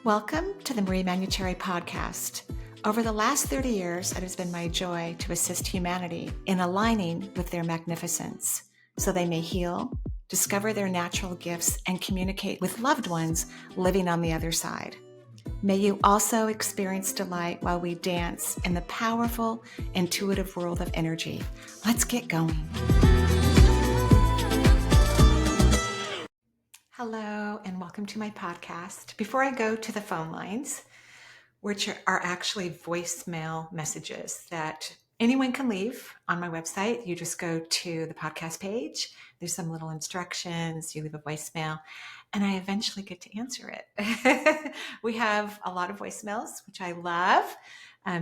Welcome to the Manuchehri podcast. Over the last 30 years, it has been my joy to assist humanity in aligning with their magnificence so they may heal, discover their natural gifts, and communicate with loved ones living on the other side. May you also experience delight while we dance in the powerful, intuitive world of energy. Let's get going. Hello, and welcome to my podcast. Before I go to the phone lines, which are actually voicemail messages that anyone can leave on my website, you just go to the podcast page. There's some little instructions. You leave a voicemail, and I eventually get to answer it. We have a lot of voicemails, which I love,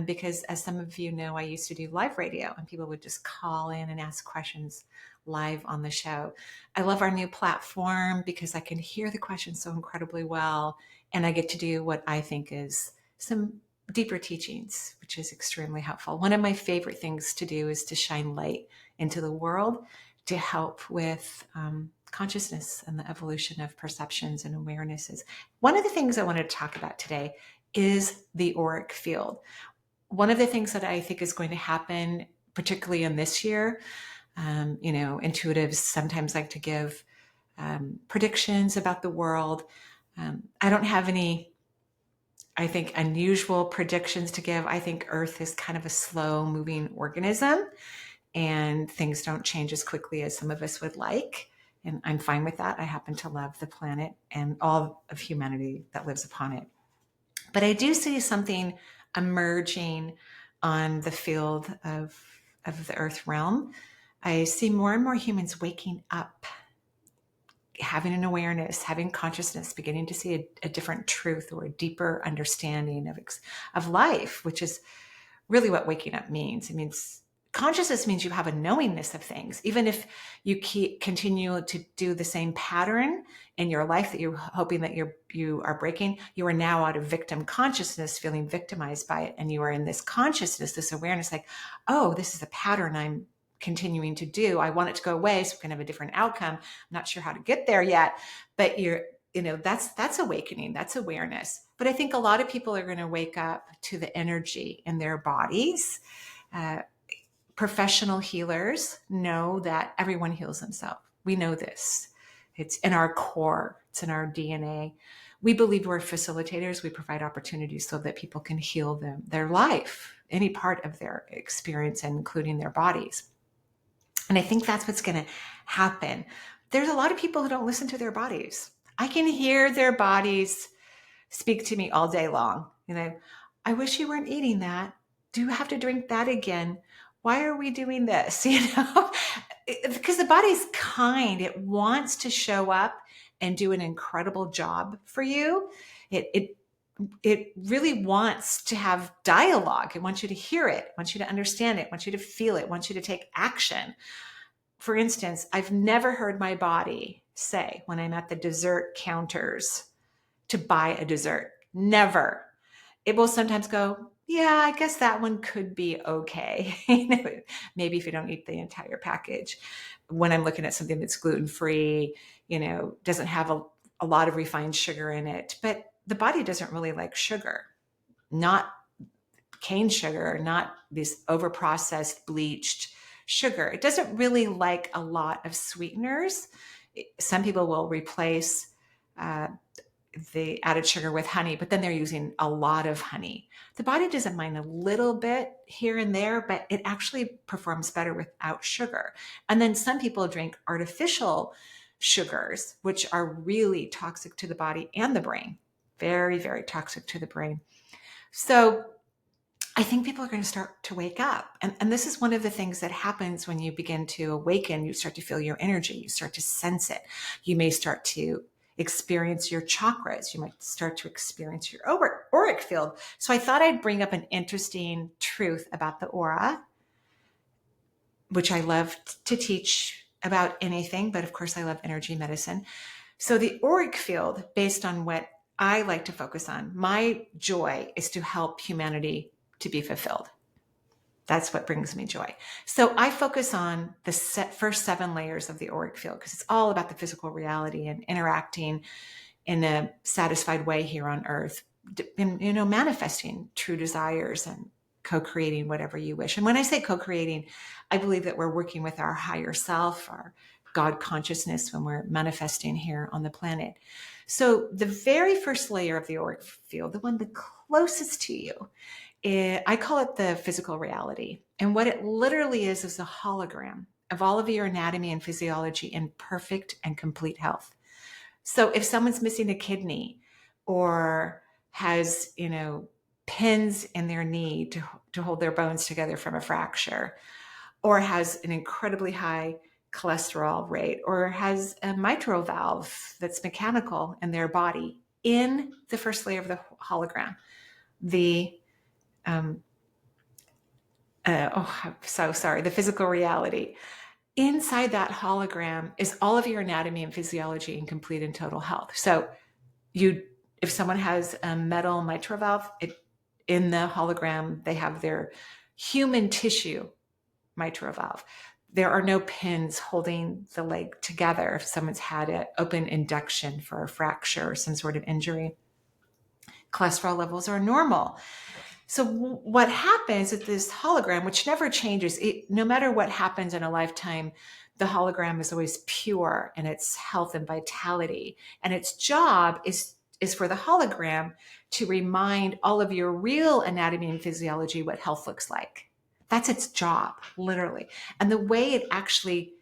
because as some of you know, I used to do live radio, and people would just call in and ask questions live on the show. I love our new platform because I can hear the questions so incredibly well, and I get to do what I think is some deeper teachings, which is extremely helpful. One of my favorite things to do is to shine light into the world to help with consciousness and the evolution of perceptions and awarenesses. One of the things I wanted to talk about today is the auric field. One of the things that I think is going to happen, particularly in this year, intuitives sometimes like to give predictions about the world. I don't have any, I think, unusual predictions to give. I think Earth is kind of a slow moving organism and things don't change as quickly as some of us would like. And I'm fine with that. I happen to love the planet and all of humanity that lives upon it. But I do see something emerging on the field of the Earth realm. I see more and more humans waking up, having an awareness, having consciousness, beginning to see a different truth or a deeper understanding of life, which is really what waking up means. It means consciousness means you have a knowingness of things. Even if you continue to do the same pattern in your life that you're hoping that you are breaking, you are now out of victim consciousness, feeling victimized by it. And you are in this consciousness, this awareness, like, oh, this is a pattern I'm continuing to do. I want it to go away so we can have a different outcome. I'm not sure how to get there yet, but that's awakening, that's awareness. But I think a lot of people are going to wake up to the energy in their bodies. Professional healers know that everyone heals themselves. We know this. It's in our core. It's in our DNA. We believe we're facilitators. We provide opportunities so that people can heal their life, any part of their experience, including their bodies. And I think that's what's going to happen. There's a lot of people who don't listen to their bodies. I can hear their bodies speak to me all day long. I wish you weren't eating that. Do you have to drink that again? Why are we doing this? Because the body's kind. It wants to show up and do an incredible job for you. It really wants to have dialogue. It wants you to hear it. It wants you to understand it. It wants you to feel it. It wants you to take action. For instance, I've never heard my body say when I'm at the dessert counters to buy a dessert. Never. It will sometimes go, yeah, I guess that one could be okay. Maybe if you don't eat the entire package. When I'm looking at something that's gluten-free, doesn't have a lot of refined sugar in it, but the body doesn't really like sugar, not cane sugar, not this overprocessed, bleached sugar. It doesn't really like a lot of sweeteners. Some people will replace the added sugar with honey, but then they're using a lot of honey. The body doesn't mind a little bit here and there, but it actually performs better without sugar. And then some people drink artificial sugars, which are really toxic to the body and the brain. Very, very toxic to the brain. So I think people are going to start to wake up. And this is one of the things that happens when you begin to awaken. You start to feel your energy. You start to sense it. You may start to experience your chakras. You might start to experience your auric field. So I thought I'd bring up an interesting truth about the aura, which I love to teach about anything, but of course I love energy medicine. So the auric field, based on what I like to focus on, my joy is to help humanity to be fulfilled. That's what brings me joy. So I focus on the first 7 layers of the auric field because it's all about the physical reality and interacting in a satisfied way here on Earth manifesting true desires and co-creating whatever you wish. And when I say co-creating, I believe that we're working with our higher self, our God consciousness, when we're manifesting here on the planet. So the very first layer of the auric field, the one the closest to you, I call it the physical reality. And what it literally is a hologram of all of your anatomy and physiology in perfect and complete health. So if someone's missing a kidney or has, pins in their knee to hold their bones together from a fracture, or has an incredibly high cholesterol rate, or has a mitral valve that's mechanical in their body, in the first layer of the hologram, the I'm so sorry, the physical reality. Inside that hologram is all of your anatomy and physiology in complete and total health. So if someone has a metal mitral valve, in the hologram, they have their human tissue mitral valve. There are no pins holding the leg together if someone's had an open induction for a fracture or some sort of injury. Cholesterol levels are normal. So what happens at this hologram, which never changes, no matter what happens in a lifetime, the hologram is always pure in its health and vitality. And its job is for the hologram to remind all of your real anatomy and physiology what health looks like. That's its job, literally. And the way it actually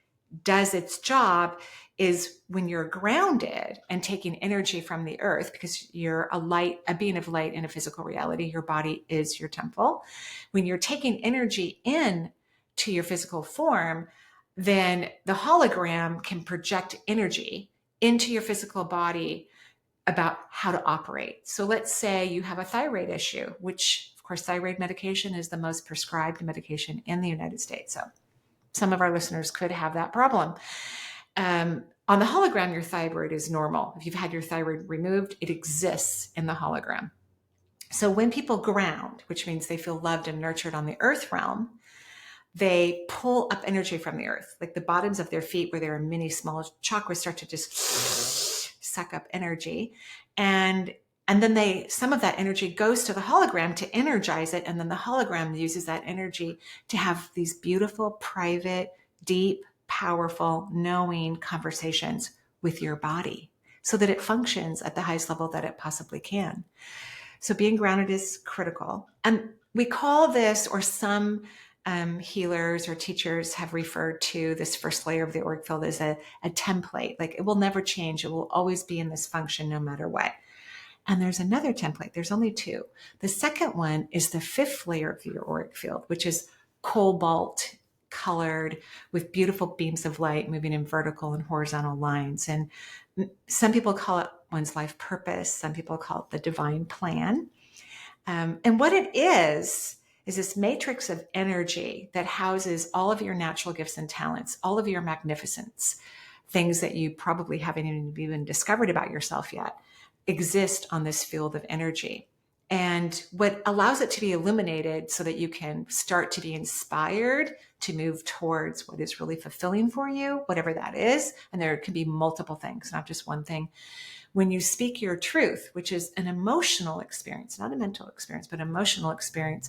does its job is when you're grounded and taking energy from the earth, because you're a being of light in a physical reality. Your body is your temple. When you're taking energy in to your physical form, then the hologram can project energy into your physical body about how to operate. So let's say you have a thyroid issue, which of course, thyroid medication is the most prescribed medication in the United States. So some of our listeners could have that problem. On the hologram, your thyroid is normal. If you've had your thyroid removed, it exists in the hologram. So when people ground, which means they feel loved and nurtured on the earth realm, they pull up energy from the earth, like the bottoms of their feet where there are many small chakras start to just suck up energy. And then some of that energy goes to the hologram to energize it. And then the hologram uses that energy to have these beautiful, private, deep, powerful, knowing conversations with your body so that it functions at the highest level that it possibly can. So being grounded is critical. And we call this, or some healers or teachers have referred to this first layer of the auric field as a template. Like, it will never change. It will always be in this function no matter what. And there's another template. There's only two. The second one is the fifth layer of your auric field, which is cobalt colored with beautiful beams of light moving in vertical and horizontal lines. And some people call it one's life purpose. Some people call it the divine plan. And what it is this matrix of energy that houses all of your natural gifts and talents, all of your magnificence, things that you probably haven't even discovered about yourself yet, exist on this field of energy. And what allows it to be illuminated so that you can start to be inspired to move towards what is really fulfilling for you, whatever that is. And there can be multiple things, not just one thing. When you speak your truth, which is an emotional experience, not a mental experience, but emotional experience,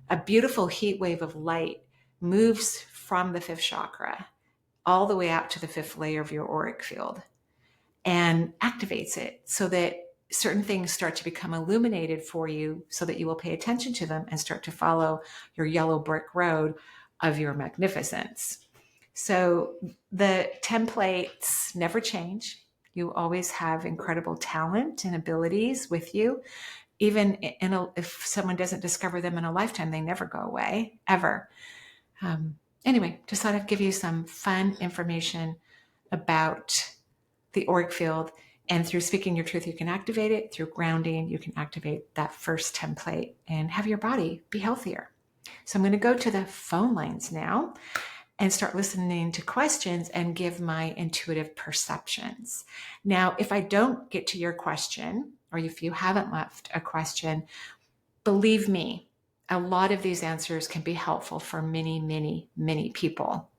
a beautiful heat wave of light moves from the fifth chakra all the way out to the fifth layer of your auric field and activates it so that certain things start to become illuminated for you so that you will pay attention to them and start to follow your yellow brick road of your magnificence. So the templates never change. You always have incredible talent and abilities with you. Even if someone doesn't discover them in a lifetime, they never go away, ever. Anyway, just thought I'd give you some fun information about the auric field. And through speaking your truth, you can activate it. Through grounding, you can activate that first template and have your body be healthier. So I'm going to go to the phone lines now and start listening to questions and give my intuitive perceptions. Now, if I don't get to your question, or if you haven't left a question, believe me, a lot of these answers can be helpful for many, many, many people.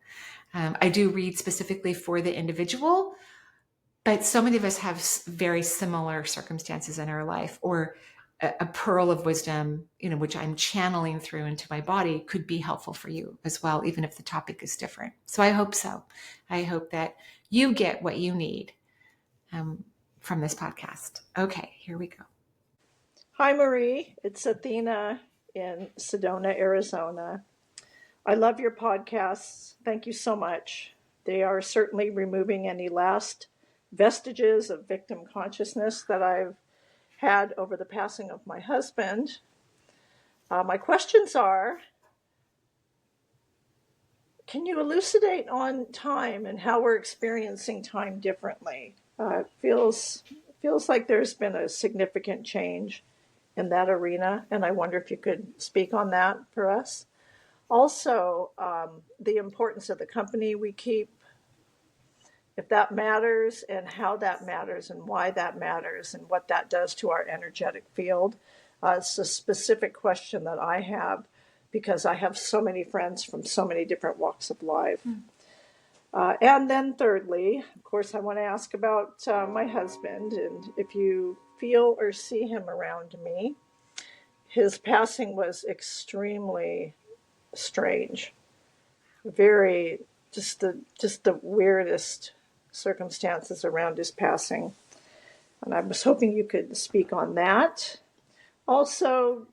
I do read specifically for the individual, but so many of us have very similar circumstances in our life, or a pearl of wisdom, which I'm channeling through into my body, could be helpful for you as well, even if the topic is different. So I hope so. I hope that you get what you need from this podcast. Okay, here we go. Hi, Marie. It's Athena in Sedona, Arizona. I love your podcasts. Thank you so much. They are certainly removing any last vestiges of victim consciousness that I've had over the passing of my husband. My questions are, can you elucidate on time and how we're experiencing time differently? It feels like there's been a significant change in that arena, and I wonder if you could speak on that for us. Also, the importance of the company we keep, if that matters, and how that matters, and why that matters, and what that does to our energetic field. It's a specific question that I have because I have so many friends from so many different walks of life. And then thirdly, of course, I want to ask about my husband, and if you feel or see him around me. His passing was extremely strange, very just the weirdest circumstances around his passing, and I was hoping you could speak on that. Also,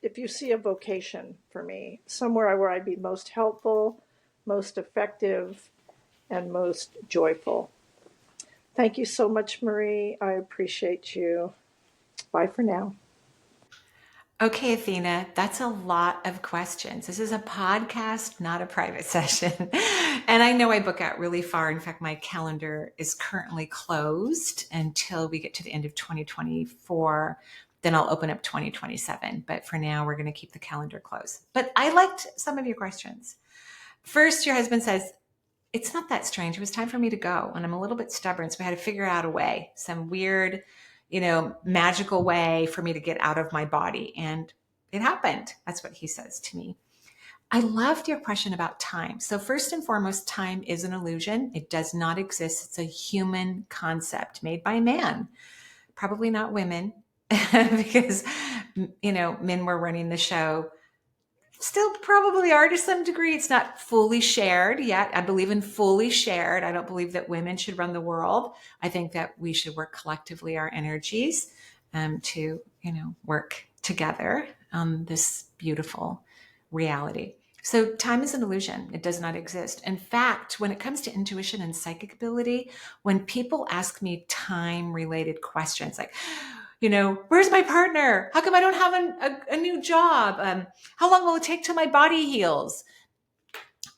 if you see a vocation for me, somewhere where I'd be most helpful, most effective, and most joyful. Thank you so much, Marie. I appreciate you. Bye for now. Okay, Athena, that's a lot of questions. This is a podcast, not a private session. And I know I book out really far. In fact, my calendar is currently closed until we get to the end of 2024. Then I'll open up 2027. But for now, we're going to keep the calendar closed. But I liked some of your questions. First, your husband says, it's not that strange. It was time for me to go. And I'm a little bit stubborn. So we had to figure out a way, some weird, magical way for me to get out of my body. And it happened. That's what he says to me. I loved your question about time. So first and foremost, time is an illusion. It does not exist. It's a human concept made by man, probably not women, because, men were running the show. Still probably are to some degree. It's not fully shared yet. I believe in fully shared. I don't believe that women should run the world. I think that we should work collectively our energies to, work together on this beautiful reality. So time is an illusion. It does not exist. In fact, when it comes to intuition and psychic ability, when people ask me time-related questions like, where's my partner? How come I don't have a new job? How long will it take till my body heals?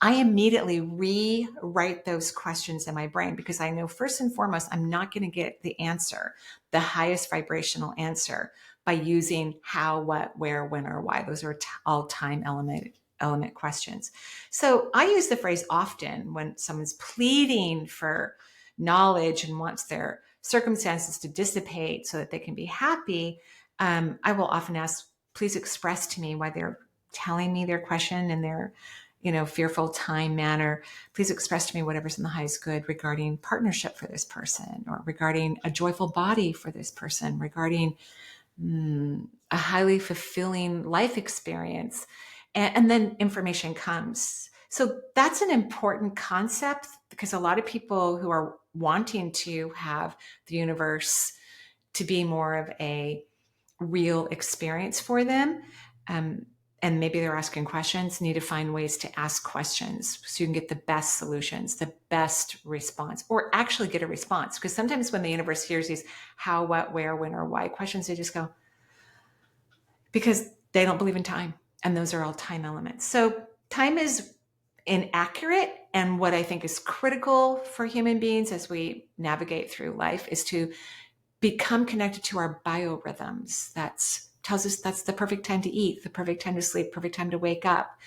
I immediately rewrite those questions in my brain because I know first and foremost, I'm not going to get the answer, the highest vibrational answer by using how, what, where, when, or why. Those are all time element questions. So I use the phrase often when someone's pleading for knowledge and wants their circumstances to dissipate so that they can be happy. I will often ask, please express to me why they're telling me their question in their fearful time manner. Please express to me whatever's in the highest good regarding partnership for this person, or regarding a joyful body for this person, regarding a highly fulfilling life experience. And then information comes. So that's an important concept because a lot of people who are wanting to have the universe to be more of a real experience for them, and maybe they're asking questions, need to find ways to ask questions so you can get the best solutions, the best response, or actually get a response. Because sometimes when the universe hears these how, what, where, when, or why questions, they just go, because they don't believe in time. And those are all time elements. So time is inaccurate. And what I think is critical for human beings as we navigate through life is to become connected to our biorhythms. That tells us that's the perfect time to eat, the perfect time to sleep, perfect time to wake up.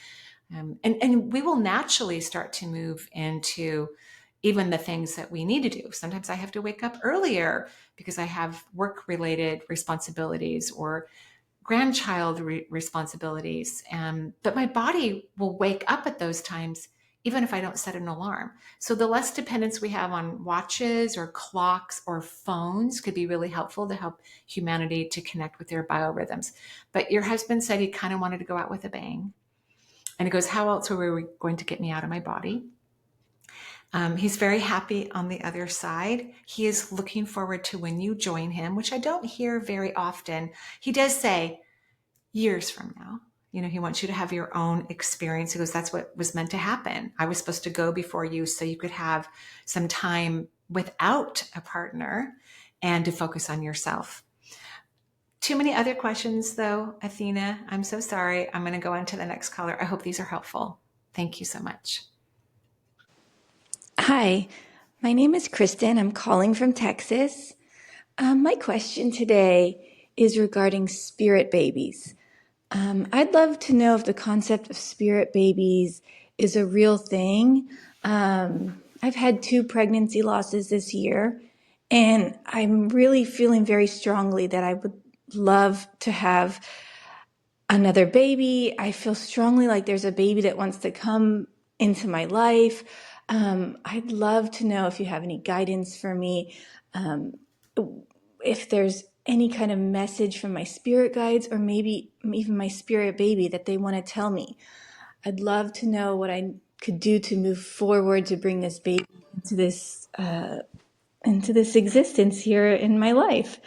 And we will naturally start to move into even the things that we need to do. Sometimes I have to wake up earlier because I have work-related responsibilities or grandchild responsibilities. But my body will wake up at those times even if I don't set an alarm. So the less dependence we have on watches or clocks or phones could be really helpful to help humanity to connect with their biorhythms. But your husband said he kind of wanted to go out with a bang. And he goes, how else are we going to get me out of my body? He's very happy on the other side. He is looking forward to when you join him, which I don't hear very often. He does say years from now. He wants you to have your own experience. He goes, that's what was meant to happen. I was supposed to go before you so you could have some time without a partner and to focus on yourself. Too many other questions though, Athena. I'm so sorry. I'm going to go on to the next caller. I hope these are helpful. Thank you so much. Hi, my name is Kristen. I'm calling from Texas. My question today is regarding spirit babies. I'd love to know if the concept of spirit babies is a real thing. I've had 2 pregnancy losses this year, and I'm really feeling very strongly that I would love to have another baby. I feel strongly like there's a baby that wants to come into my life. I'd love to know if you have any guidance for me, if there's any kind of message from my spirit guides or maybe even my spirit baby that they want to tell me. I'd love to know what I could do to move forward to bring this baby into this existence here in my life.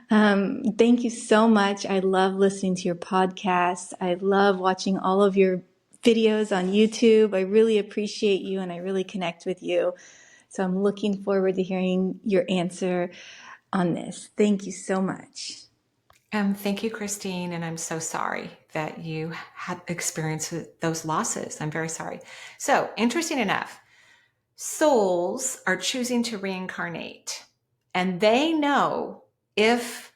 Thank you so much. I love listening to your podcast. I love watching all of your videos on YouTube. I really appreciate you and I really connect with you. So I'm looking forward to hearing your answer on this. Thank you so much. Thank you, Christine. And I'm so sorry that you had experienced those losses. I'm very sorry. So interesting enough, souls are choosing to reincarnate, and they know if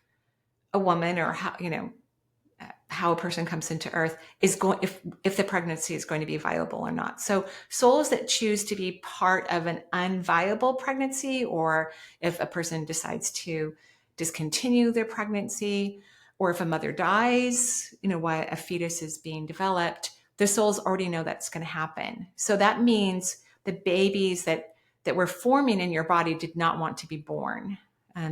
a woman or how a person comes into earth is going, if the pregnancy is going to be viable or not. So souls that choose to be part of an unviable pregnancy, or if a person decides to discontinue their pregnancy, or if a mother dies, while a fetus is being developed, the souls already know that's going to happen. So that means the babies that were forming in your body did not want to be born.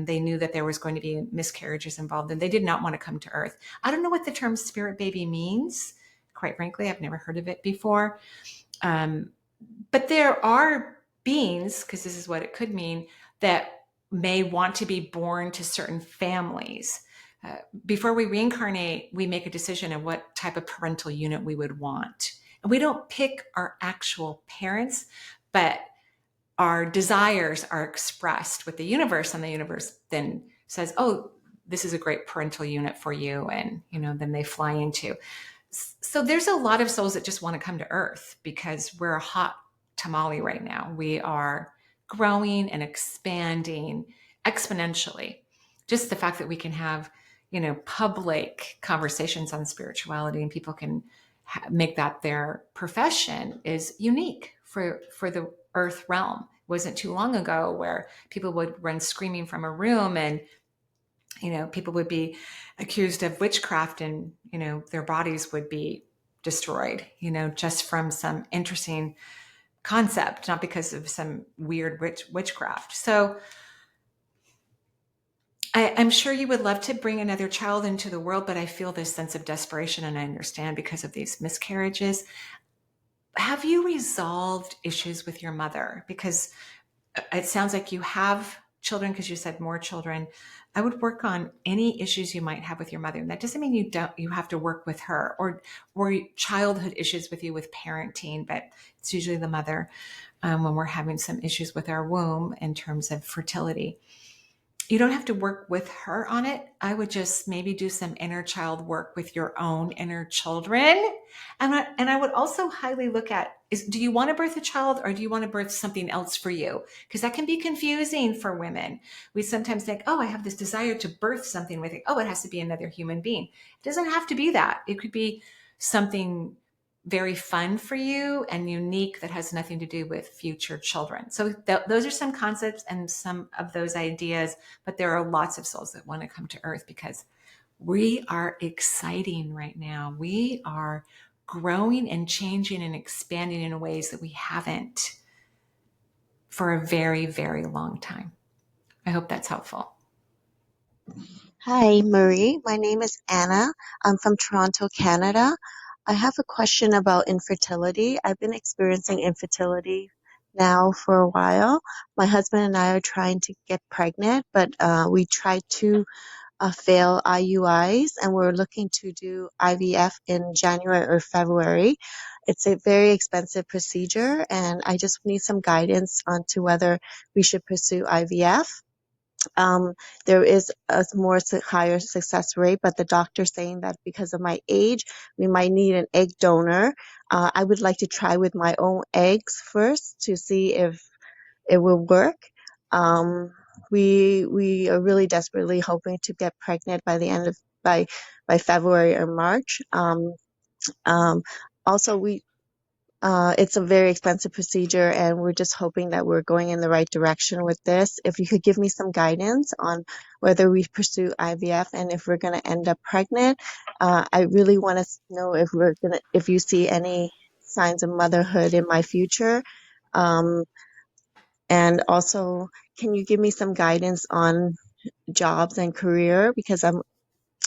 They knew that there was going to be miscarriages involved, and they did not want to come to earth. I don't know what the term spirit baby means. Quite frankly, I've never heard of it before. But there are beings, because this is what it could mean, that may want to be born to certain families. Before we reincarnate, we make a decision of what type of parental unit we would want. And we don't pick our actual parents, but our desires are expressed with the universe, and the universe then says, oh, this is a great parental unit for you. And, then they fly into. So there's a lot of souls that just want to come to earth because we're a hot tamale right now. We are growing and expanding exponentially. Just the fact that we can have, public conversations on spirituality and people can make that their profession is unique for the earth realm. It wasn't too long ago where people would run screaming from a room and people would be accused of witchcraft and their bodies would be destroyed just from some interesting concept, not because of some weird witchcraft. So I'm sure you would love to bring another child into the world, but I feel this sense of desperation, and I understand because of these miscarriages. Have you resolved issues with your mother? Because it sounds like you have children, because you said more children. I would work on any issues you might have with your mother. And that doesn't mean you have to work with her, or childhood issues with you with parenting, but it's usually the mother when we're having some issues with our womb in terms of fertility. You don't have to work with her on it. I would just maybe do some inner child work with your own inner children. And I would also highly look at, do you want to birth a child, or do you want to birth something else for you? Because that can be confusing for women. We sometimes think, oh, I have this desire to birth something. We think, oh, it has to be another human being. It doesn't have to be that. It could be something very fun for you and unique that has nothing to do with future children. So those are some concepts and some of those ideas, but there are lots of souls that want to come to earth because we are exciting right now. We are growing and changing and expanding in ways that we haven't for a very, very long time. I hope that's helpful. Hi, Marie. My name is Anna. I'm from Toronto, Canada. I have a question about infertility. I've been experiencing infertility now for a while. My husband and I are trying to get pregnant, but we tried two failed IUIs and we're looking to do IVF in January or February. It's a very expensive procedure, and I just need some guidance onto whether we should pursue IVF. There is a more higher success rate, but the doctor's saying that because of my age, we might need an egg donor. I would like to try with my own eggs first to see if it will work. Um, we are really desperately hoping to get pregnant by the end of by February or March. Um, Also, it's a very expensive procedure, and we're just hoping that we're going in the right direction with this. If you could give me some guidance on whether we pursue IVF and if we're going to end up pregnant, I really want to know if you see any signs of motherhood in my future. Um, and also, can you give me some guidance on jobs and career? Because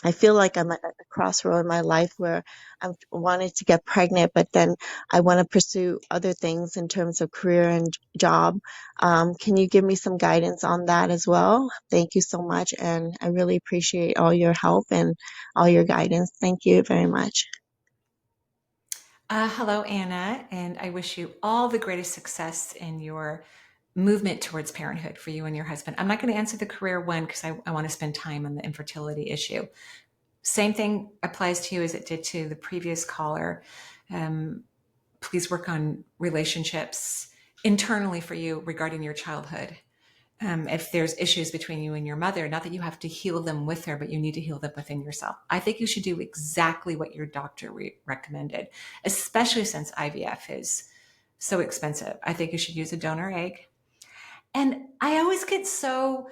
I feel like I'm at a crossroad in my life where I'm wanting to get pregnant, but then I want to pursue other things in terms of career and job. Can you give me some guidance on that as well? Thank you so much. And I really appreciate all your help and all your guidance. Thank you very much. Hello, Anna, and I wish you all the greatest success in your movement towards parenthood for you and your husband. I'm not going to answer the career one because I want to spend time on the infertility issue. Same thing applies to you as it did to the previous caller. Please work on relationships internally for you regarding your childhood. If there's issues between you and your mother, not that you have to heal them with her, but you need to heal them within yourself. I think you should do exactly what your doctor recommended, especially since IVF is so expensive. I think you should use a donor egg. And I always get so,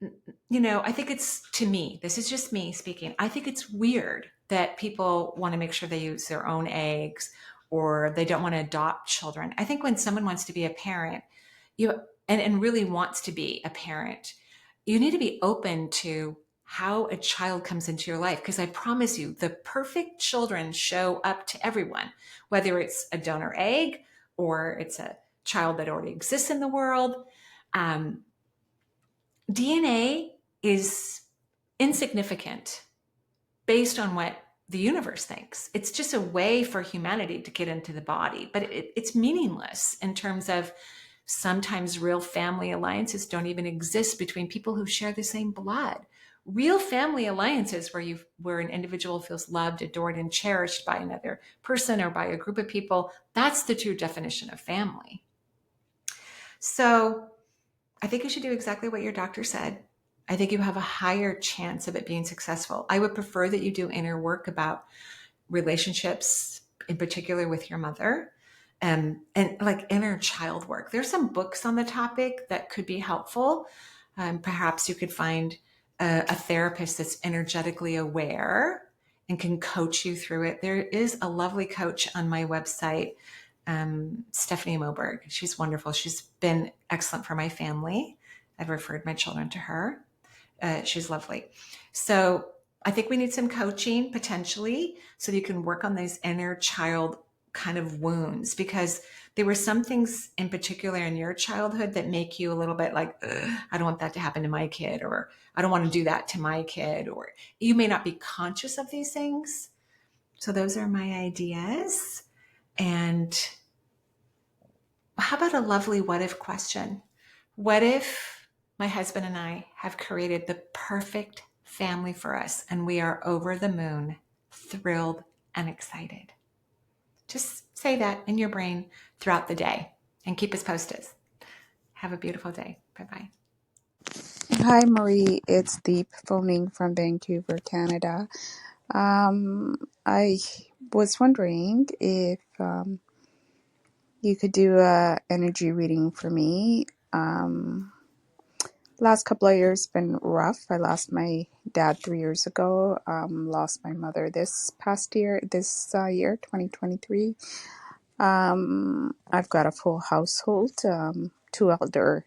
I think it's, to me, this is just me speaking, I think it's weird that people want to make sure they use their own eggs or they don't want to adopt children. I think when someone wants to be a parent, you and really wants to be a parent, you need to be open to how a child comes into your life. Because I promise you, the perfect children show up to everyone, whether it's a donor egg or it's a child that already exists in the world. DNA is insignificant based on what the universe thinks. It's just a way for humanity to get into the body, but it's meaningless in terms of sometimes real family alliances don't even exist between people who share the same blood. Real family alliances where an individual feels loved, adored, and cherished by another person or by a group of people, that's the true definition of family. So I think you should do exactly what your doctor said. I think you have a higher chance of it being successful. I would prefer that you do inner work about relationships, in particular with your mother, and like inner child work. There's some books on the topic that could be helpful. Perhaps you could find a therapist that's energetically aware and can coach you through it. There is a lovely coach on my website, Stephanie Moberg. She's wonderful. She's been excellent for my family. I've referred my children to her. She's lovely. So I think we need some coaching potentially so that you can work on these inner child kind of wounds, because there were some things in particular in your childhood that make you a little bit like, I don't want that to happen to my kid, or I don't want to do that to my kid, or you may not be conscious of these things. So those are my ideas. And how about a lovely what if question? What if my husband and I have created the perfect family for us and we are over the moon, thrilled and excited? Just say that in your brain throughout the day and keep us posted. Have a beautiful day. Bye-bye. Hi, Marie. It's Deep phoning from Vancouver, Canada. I was wondering if you could do a energy reading for me. Last couple of years been rough. I lost my dad 3 years ago. Lost my mother this past year, 2023. I've got a full household, two elder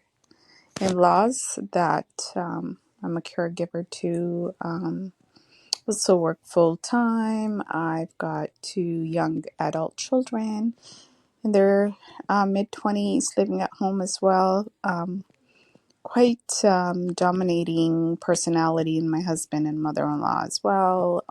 in-laws that I'm a caregiver to. Also work full time. I've got two young adult children in their mid-20s living at home as well. Quite dominating personality in my husband and mother-in-law as well.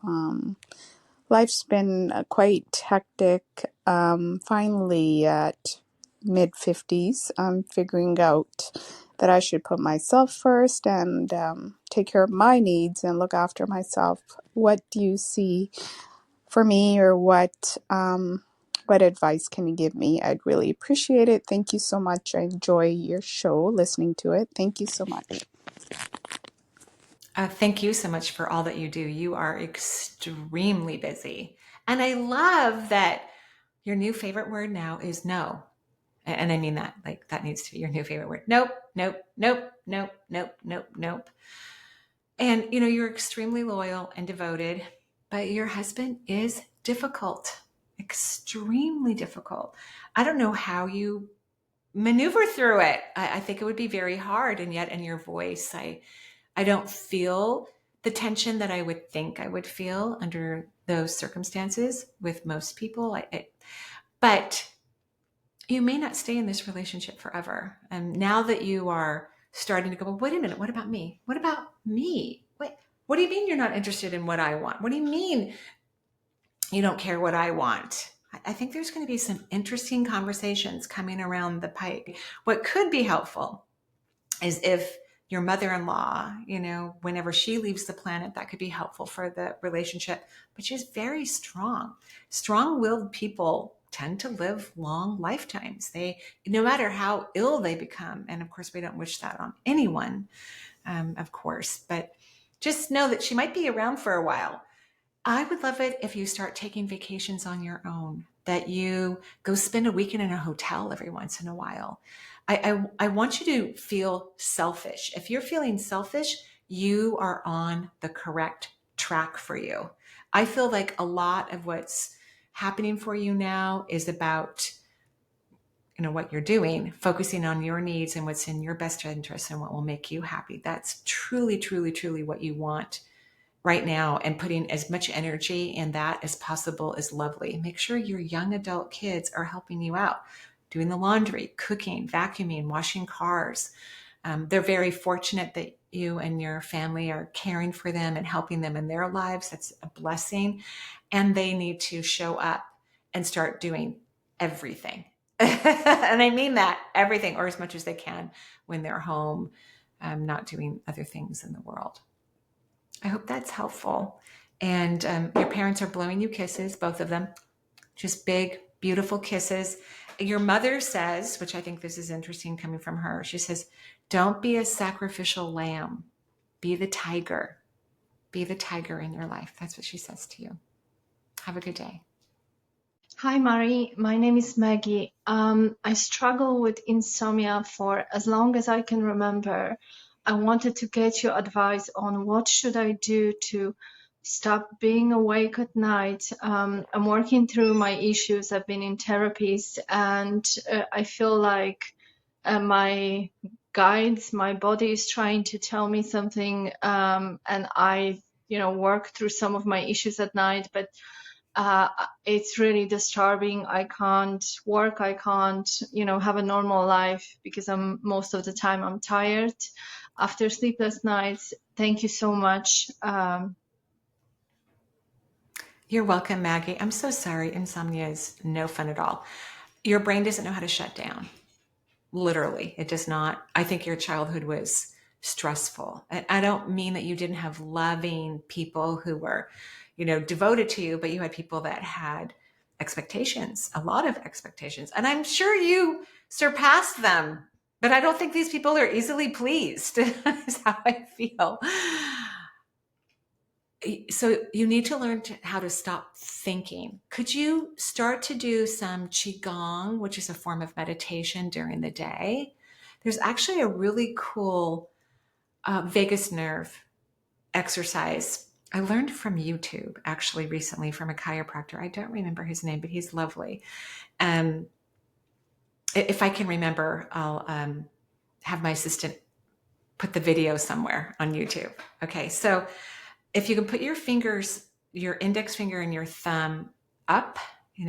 Life's been quite hectic. Finally, at mid-50s, I'm figuring out that I should put myself first and take care of my needs and look after myself. What do you see for me, or what advice can you give me? I'd really appreciate it. Thank you so much. I enjoy your show, listening to it. Thank you so much. Thank you so much for all that you do. You are extremely busy. And I love that your new favorite word now is no. And I mean that, like, that needs to be your new favorite word. Nope, nope, nope, nope, nope, nope, nope. And, you're extremely loyal and devoted, but your husband is difficult, extremely difficult. I don't know how you maneuver through it. I think it would be very hard. And yet in your voice, I don't feel the tension that I would think I would feel under those circumstances with most people. But you may not stay in this relationship forever. And now that you are starting to go, well, wait a minute, what about me? What about me? What do you mean you're not interested in what I want? What do you mean you don't care what I want? I think there's going to be some interesting conversations coming around the pike. What could be helpful is if your mother-in-law, whenever she leaves the planet, that could be helpful for the relationship. But she's very strong. Strong-willed people tend to live long lifetimes. No matter how ill they become, and of course we don't wish that on anyone, of course, but just know that she might be around for a while. I would love it if you start taking vacations on your own, that you go spend a weekend in a hotel every once in a while. I want you to feel selfish. If you're feeling selfish, you are on the correct track for you. I feel like a lot of what's happening for you now is about what you're doing, focusing on your needs and what's in your best interest and what will make you happy. That's truly, truly, truly what you want right now, and putting as much energy in that as possible is lovely. Make sure your young adult kids are helping you out, doing the laundry, cooking, vacuuming, washing cars. They're very fortunate that you and your family are caring for them and helping them in their lives. That's a blessing. And they need to show up and start doing everything. And I mean that, everything, or as much as they can when they're home, not doing other things in the world. I hope that's helpful. And your parents are blowing you kisses, both of them, just big, beautiful kisses. Your mother says, which I think this is interesting coming from her, she says, don't be a sacrificial lamb. Be the tiger. Be the tiger in your life. That's what she says to you. Have a good day. Hi, Marie. My name is Maggie. I struggle with insomnia for as long as I can remember. I wanted to get your advice on what should I do to stop being awake at night. I'm working through my issues. I've been in therapies, and I feel like my guides, my body is trying to tell me something, and I, work through some of my issues at night, but it's really disturbing. I can't work. I can't, have a normal life because most of the time I'm tired after sleepless nights. Thank you so much. You're welcome, Maggie. I'm so sorry. Insomnia is no fun at all. Your brain doesn't know how to shut down. Literally, it does not. I think your childhood was stressful. And I don't mean that you didn't have loving people who were, devoted to you, but you had people that had expectations, a lot of expectations. And I'm sure you surpassed them, but I don't think these people are easily pleased, is how I feel. So you need to learn how to stop thinking. Could you start to do some Qigong, which is a form of meditation during the day? There's actually a really cool vagus nerve exercise I learned from YouTube actually recently from a chiropractor. I don't remember his name, but he's lovely. Um, if I can remember, I'll have my assistant put the video somewhere on YouTube. Okay, so if you can put your fingers, your index finger and your thumb up,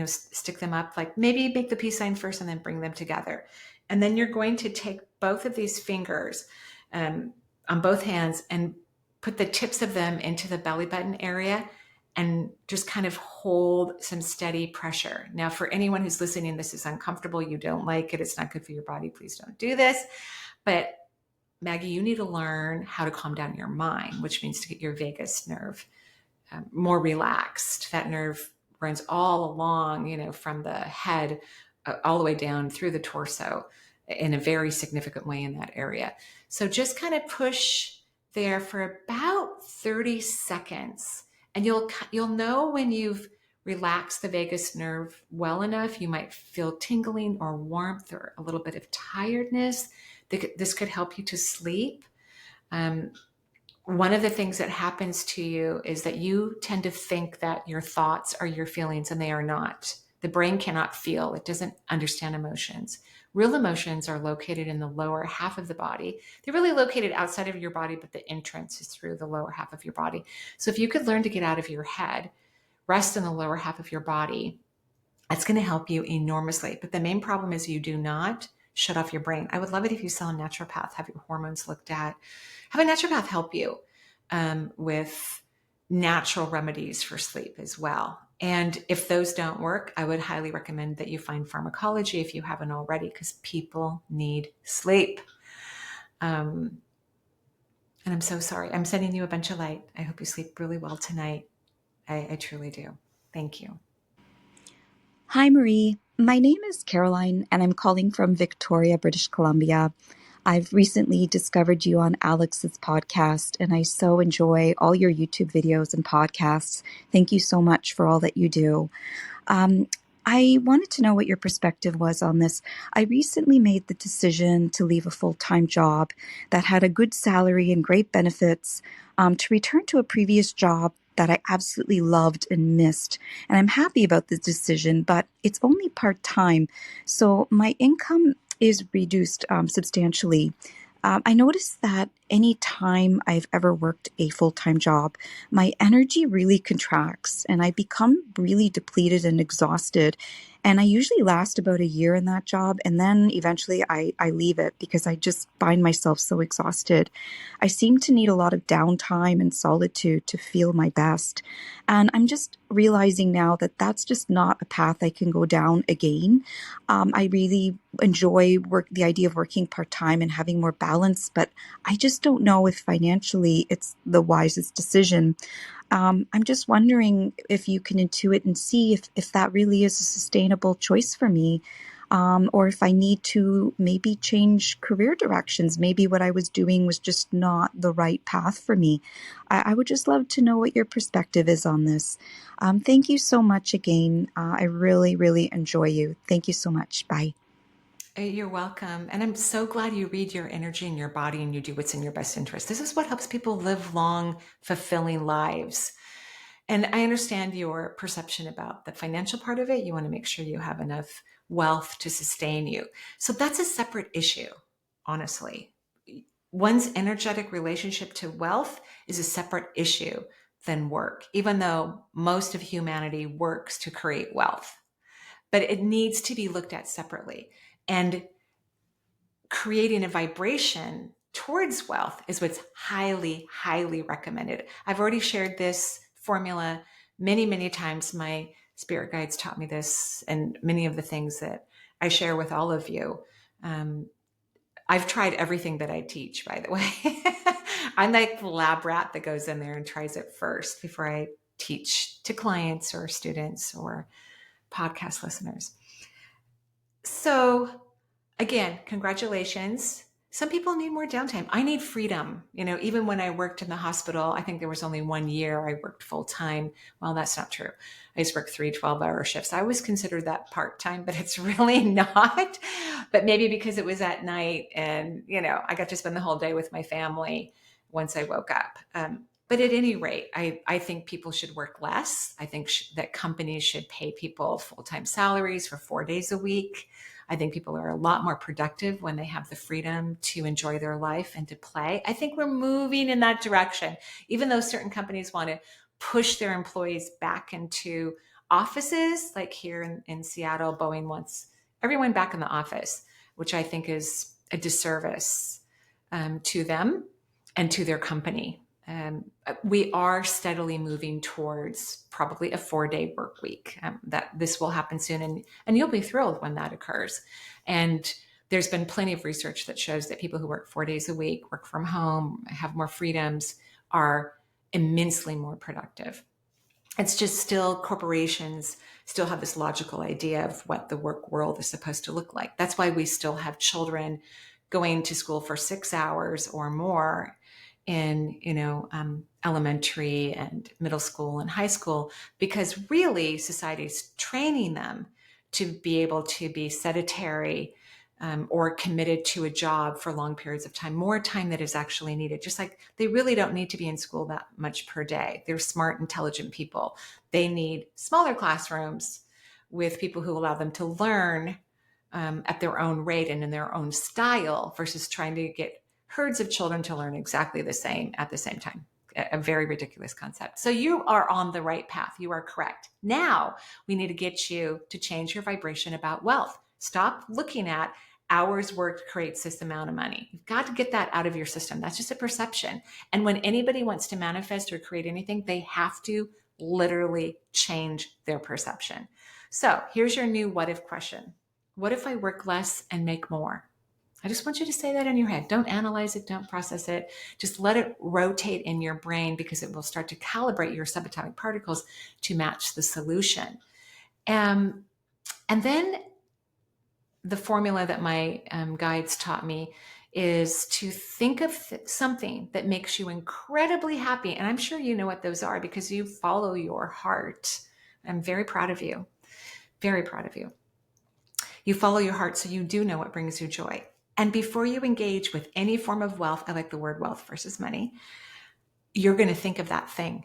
stick them up, like maybe make the peace sign first and then bring them together. And then you're going to take both of these fingers on both hands and put the tips of them into the belly button area and just kind of hold some steady pressure. Now, for anyone who's listening, this is uncomfortable, you don't like it, it's not good for your body, please don't do this. But Maggie, you need to learn how to calm down your mind, which means to get your vagus nerve more relaxed. That nerve runs all along, from the head all the way down through the torso in a very significant way in that area. So just kind of push there for about 30 seconds. And you'll know when you've relaxed the vagus nerve well enough. You might feel tingling or warmth or a little bit of tiredness. This could help you to sleep. One of the things that happens to you is that you tend to think that your thoughts are your feelings, and they are not. The brain cannot feel. It doesn't understand emotions. Real emotions are located in the lower half of the body. They're really located outside of your body, but the entrance is through the lower half of your body. So if you could learn to get out of your head, rest in the lower half of your body, that's going to help you enormously. But the main problem is you do not shut off your brain. I would love it if you saw a naturopath, have your hormones looked at, have a naturopath help you with natural remedies for sleep as well. And if those don't work, I would highly recommend that you find pharmacology if you haven't already, because people need sleep. And I'm so sorry. I'm sending you a bunch of light. I hope you sleep really well tonight. I truly do. Thank you. Hi, Marie. My name is Caroline, and I'm calling from Victoria, British Columbia. I've recently discovered you on Alex's podcast, and I so enjoy all your YouTube videos and podcasts. Thank you so much for all that you do. I wanted to know what your perspective was on this. I recently made the decision to leave a full-time job that had a good salary and great benefits to return to a previous job that I absolutely loved and missed. And I'm happy about this decision, but it's only part-time. So my income is reduced substantially. I noticed that any time I've ever worked a full-time job, my energy really contracts and I become really depleted and exhausted. And I usually last about a year in that job. And then eventually I leave it because I just find myself so exhausted. I seem to need a lot of downtime and solitude to feel my best. And I'm just realizing now that that's just not a path I can go down again. I really enjoy the idea of working part-time and having more balance, but I just don't know if financially it's the wisest decision. I'm just wondering if you can intuit and see if that really is a sustainable choice for me, or if I need to maybe change career directions. Maybe what I was doing was just not the right path for me. I would just love to know what your perspective is on this. Thank you so much again. I really, really enjoy you. Thank you so much. Bye. You're welcome. And I'm so glad you read your energy and your body and you do what's in your best interest. This is what helps people live long, fulfilling lives. And I understand your perception about the financial part of it. You want to make sure you have enough wealth to sustain you. So that's a separate issue, honestly. One's energetic relationship to wealth is a separate issue than work, even though most of humanity works to create wealth. But it needs to be looked at separately. And creating a vibration towards wealth is what's highly, highly recommended. I've already shared this formula many, many times. My spirit guides taught me this, and many of the things that I share with all of you. I've tried everything that I teach, by the way. I'm like the lab rat that goes in there and tries it first before I teach to clients or students or podcast listeners. So again, congratulations. Some people need more downtime. I need freedom. Even when I worked in the hospital, I think there was only 1 year I worked full time. Well, that's not true. I just worked 3 12-hour shifts. I always considered that part-time, but it's really not. But maybe because it was at night and, I got to spend the whole day with my family. once I woke up. But at any rate, I think people should work less. I think that companies should pay people full-time salaries for 4 days a week. I think people are a lot more productive when they have the freedom to enjoy their life and to play. I think we're moving in that direction, even though certain companies want to push their employees back into offices, like here in Seattle. Boeing wants everyone back in the office, which I think is a disservice to them and to their company. We are steadily moving towards probably a 4-day work week. That this will happen soon, and you'll be thrilled when that occurs. And there's been plenty of research that shows that people who work 4 days a week, work from home, have more freedoms, are immensely more productive. It's just still corporations still have this logical idea of what the work world is supposed to look like. That's why we still have children going to school for 6 hours or more in elementary and middle school and high school, because really society is training them to be able to be sedentary or committed to a job for long periods of time, more time that is actually needed. Just like they really don't need to be in school that much per day. They're smart, intelligent people. They need smaller classrooms with people who allow them to learn at their own rate and in their own style, versus trying to get herds of children to learn exactly the same at the same time. A very ridiculous concept. So you are on the right path. You are correct. Now we need to get you to change your vibration about wealth. Stop looking at hours worked creates this amount of money. You've got to get that out of your system. That's just a perception. And when anybody wants to manifest or create anything, they have to literally change their perception. So here's your new what if question. What if I work less and make more? I just want you to say that in your head. Don't analyze it. Don't process it. Just let it rotate in your brain, because it will start to calibrate your subatomic particles to match the solution. And then the formula that my guides taught me is to think of something that makes you incredibly happy. And I'm sure you know what those are, because you follow your heart. I'm very proud of you. Very proud of you. You follow your heart, so you do know what brings you joy. And before you engage with any form of wealth, I like the word wealth versus money, you're going to think of that thing.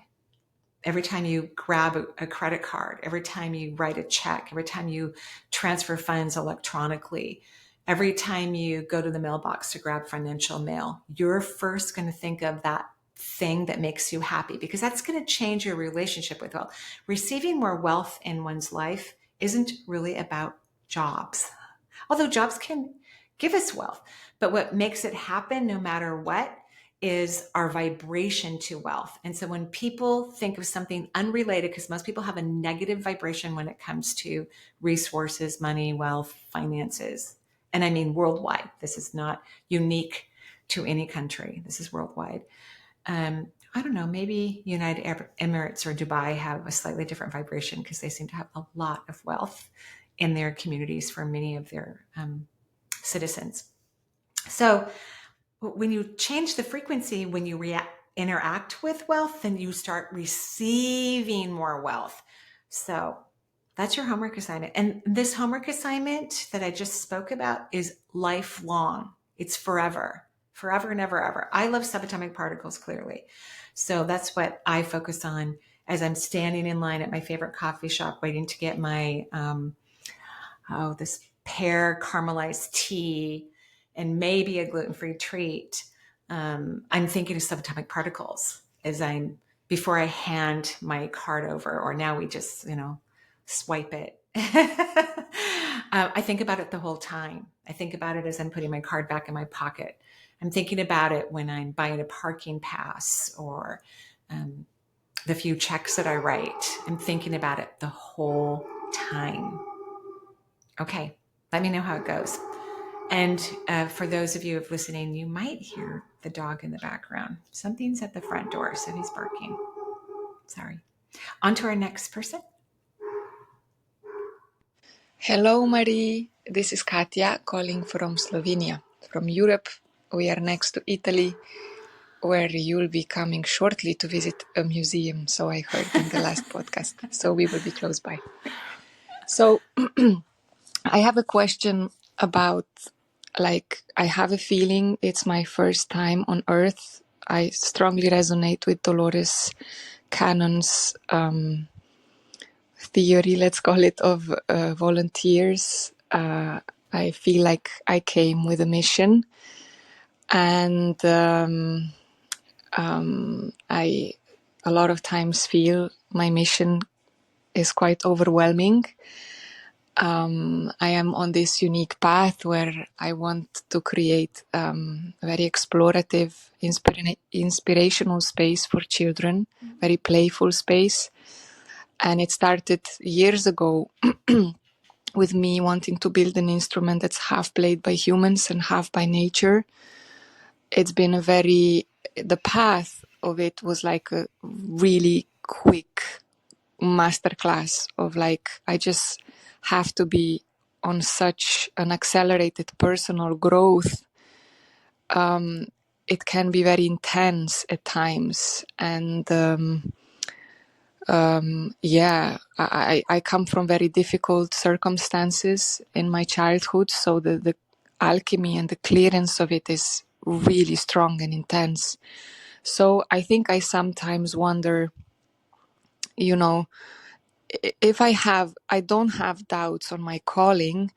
Every time you grab a credit card, every time you write a check, every time you transfer funds electronically, every time you go to the mailbox to grab financial mail, you're first going to think of that thing that makes you happy, because that's going to change your relationship with wealth. Receiving more wealth in one's life isn't really about jobs, although jobs can give us wealth. But what makes it happen, no matter what, is our vibration to wealth. And so when people think of something unrelated, because most people have a negative vibration when it comes to resources, money, wealth, finances, and I mean worldwide. This is not unique to any country. This is worldwide. I don't know, maybe United Arab Emirates or Dubai have a slightly different vibration, because they seem to have a lot of wealth in their communities for many of their citizens. So when you change the frequency, when you interact with wealth, then you start receiving more wealth. So that's your homework assignment. And this homework assignment that I just spoke about is lifelong. It's forever, forever and ever, ever. I love subatomic particles, clearly. So that's what I focus on as I'm standing in line at my favorite coffee shop, waiting to get my, this pear caramelized tea and maybe a gluten-free treat. I'm thinking of subatomic particles before I hand my card over, or now we just, swipe it. I think about it the whole time. I think about it as I'm putting my card back in my pocket. I'm thinking about it when I'm buying a parking pass, or the few checks that I write. I'm thinking about it the whole time. Okay, let me know how it goes. And for those of you listening, you might hear the dog in the background. Something's at the front door, so he's barking. Sorry. On to our next person. Hello, Marie. This is Katja calling from Slovenia. From Europe, we are next to Italy, where you'll be coming shortly to visit a museum, so I heard in the last podcast. So we will be close by. So I have a question about, I have a feeling it's my first time on Earth. I strongly resonate with Dolores Cannon's theory, let's call it, of volunteers. I feel like I came with a mission, and I a lot of times feel my mission is quite overwhelming. I am on this unique path where I want to create a very explorative, inspirational space for children, very playful space. And it started years ago with me wanting to build an instrument that's half played by humans and half by nature. It's been the path of it was like a really quick masterclass of like, I just have to be on such an accelerated personal growth. It can be very intense at times. And I come from very difficult circumstances in my childhood. So the alchemy and the clearance of it is really strong and intense. So I think I sometimes wonder, if I don't have doubts on my calling,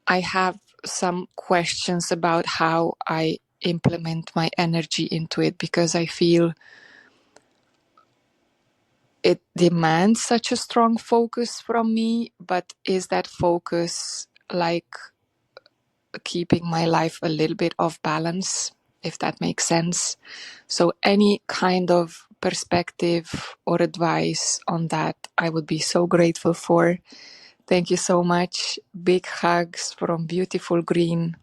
I have some questions about how I implement my energy into it, because I feel it demands such a strong focus from me. But is that focus like keeping my life a little bit off balance, if that makes sense? So any kind of perspective or advice on that, I would be so grateful for. Thank you so much. Big hugs from beautiful green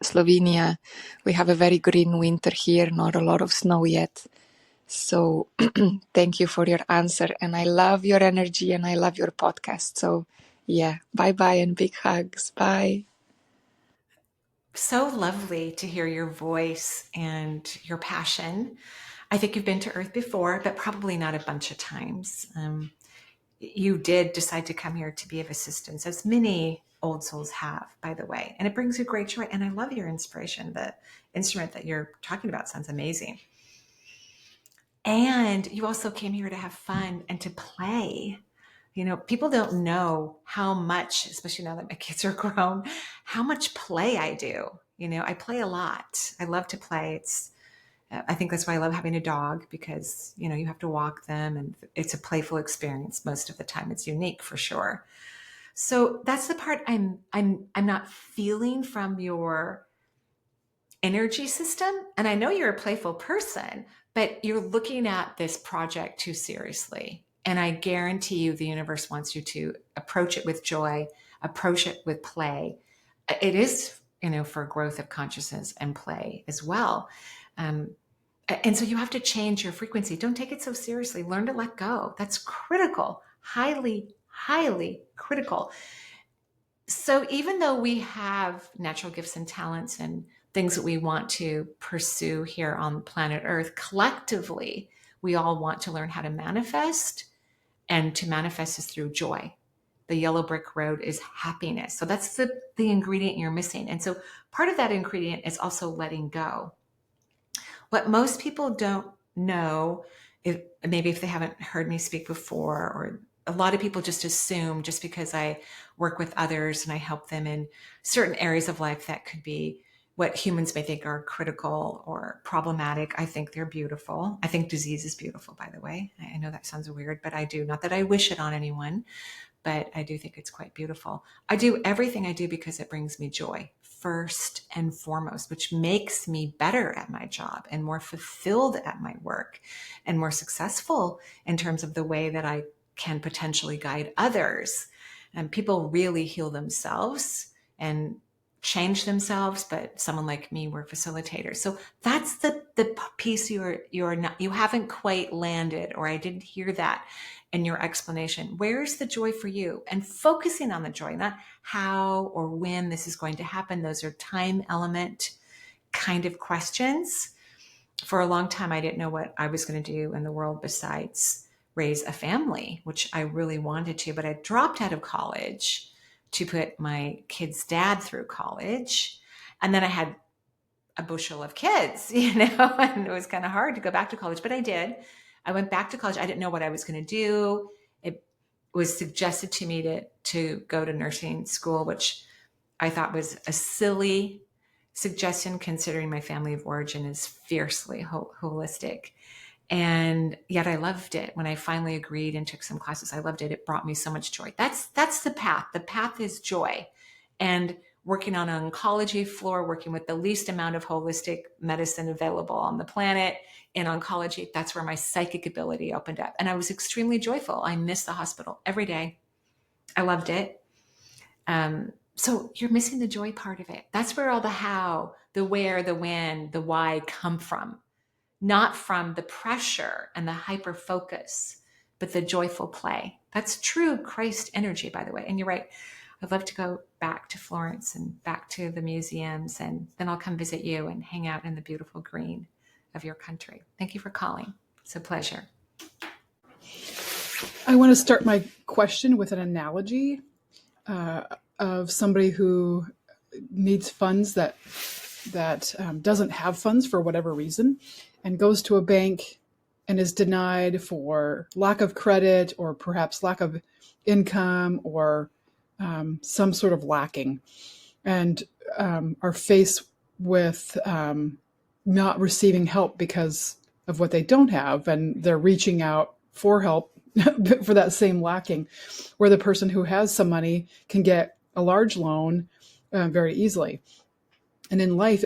Slovenia. We have a very green winter here, not a lot of snow yet. So thank you for your answer. And I love your energy and I love your podcast. So yeah, bye-bye and big hugs. Bye. So lovely to hear your voice and your passion. I think you've been to Earth before, but probably not a bunch of times. You did decide to come here to be of assistance, as many old souls have, by the way. And it brings you great joy. And I love your inspiration. The instrument that you're talking about sounds amazing. And you also came here to have fun and to play. People don't know how much, especially now that my kids are grown, how much play I do. I play a lot. I love to play. I think that's why I love having a dog, because, you have to walk them and it's a playful experience. Most of the time it's unique for sure. So that's the part I'm not feeling from your energy system. And I know you're a playful person, but you're looking at this project too seriously. And I guarantee you the universe wants you to approach it with joy, approach it with play. It is, for growth of consciousness and play as well. And so you have to change your frequency. Don't take it so seriously. Learn to let go. That's critical, highly, highly critical. So even though we have natural gifts and talents and things that we want to pursue here on planet Earth, collectively, we all want to learn how to manifest, and to manifest is through joy. The yellow brick road is happiness. So that's the ingredient you're missing. And so part of that ingredient is also letting go. What most people don't know, maybe if they haven't heard me speak before, or a lot of people just assume just because I work with others and I help them in certain areas of life that could be what humans may think are critical or problematic. I think they're beautiful. I think disease is beautiful, by the way. I know that sounds weird, but I do. Not that I wish it on anyone, but I do think it's quite beautiful. I do everything I do because it brings me joy, first and foremost, which makes me better at my job and more fulfilled at my work and more successful in terms of the way that I can potentially guide others. And people really heal themselves and change themselves, but someone like me, we're facilitators. So that's the piece you haven't quite landed, or I didn't hear that in your explanation. Where's the joy for you? And focusing on the joy, not how or when this is going to happen. Those are time element kind of questions. For a long time, I didn't know what I was going to do in the world besides raise a family, which I really wanted to, but I dropped out of college to put my kid's dad through college. And then I had a bushel of kids, and it was kind of hard to go back to college, but I did. I went back to college. I didn't know what I was going to do. It was suggested to me to go to nursing school, which I thought was a silly suggestion considering my family of origin is fiercely holistic. And yet I loved it. When I finally agreed and took some classes, I loved it. It brought me so much joy. That's the path. The path is joy. And working on an oncology floor, working with the least amount of holistic medicine available on the planet in oncology, that's where my psychic ability opened up. And I was extremely joyful. I missed the hospital every day. I loved it. So you're missing the joy part of it. That's where all the how, the where, the when, the why come from. Not from the pressure and the hyper focus, but the joyful play. That's true Christ energy, by the way. And you're right. I'd love to go back to Florence and back to the museums, and then I'll come visit you and hang out in the beautiful green of your country. Thank you for calling. It's a pleasure. I want to start my question with an analogy of somebody who needs funds that doesn't have funds for whatever reason, and goes to a bank and is denied for lack of credit or perhaps lack of income or some sort of lacking, and are faced with not receiving help because of what they don't have, and they're reaching out for help for that same lacking, where the person who has some money can get a large loan very easily. And in life,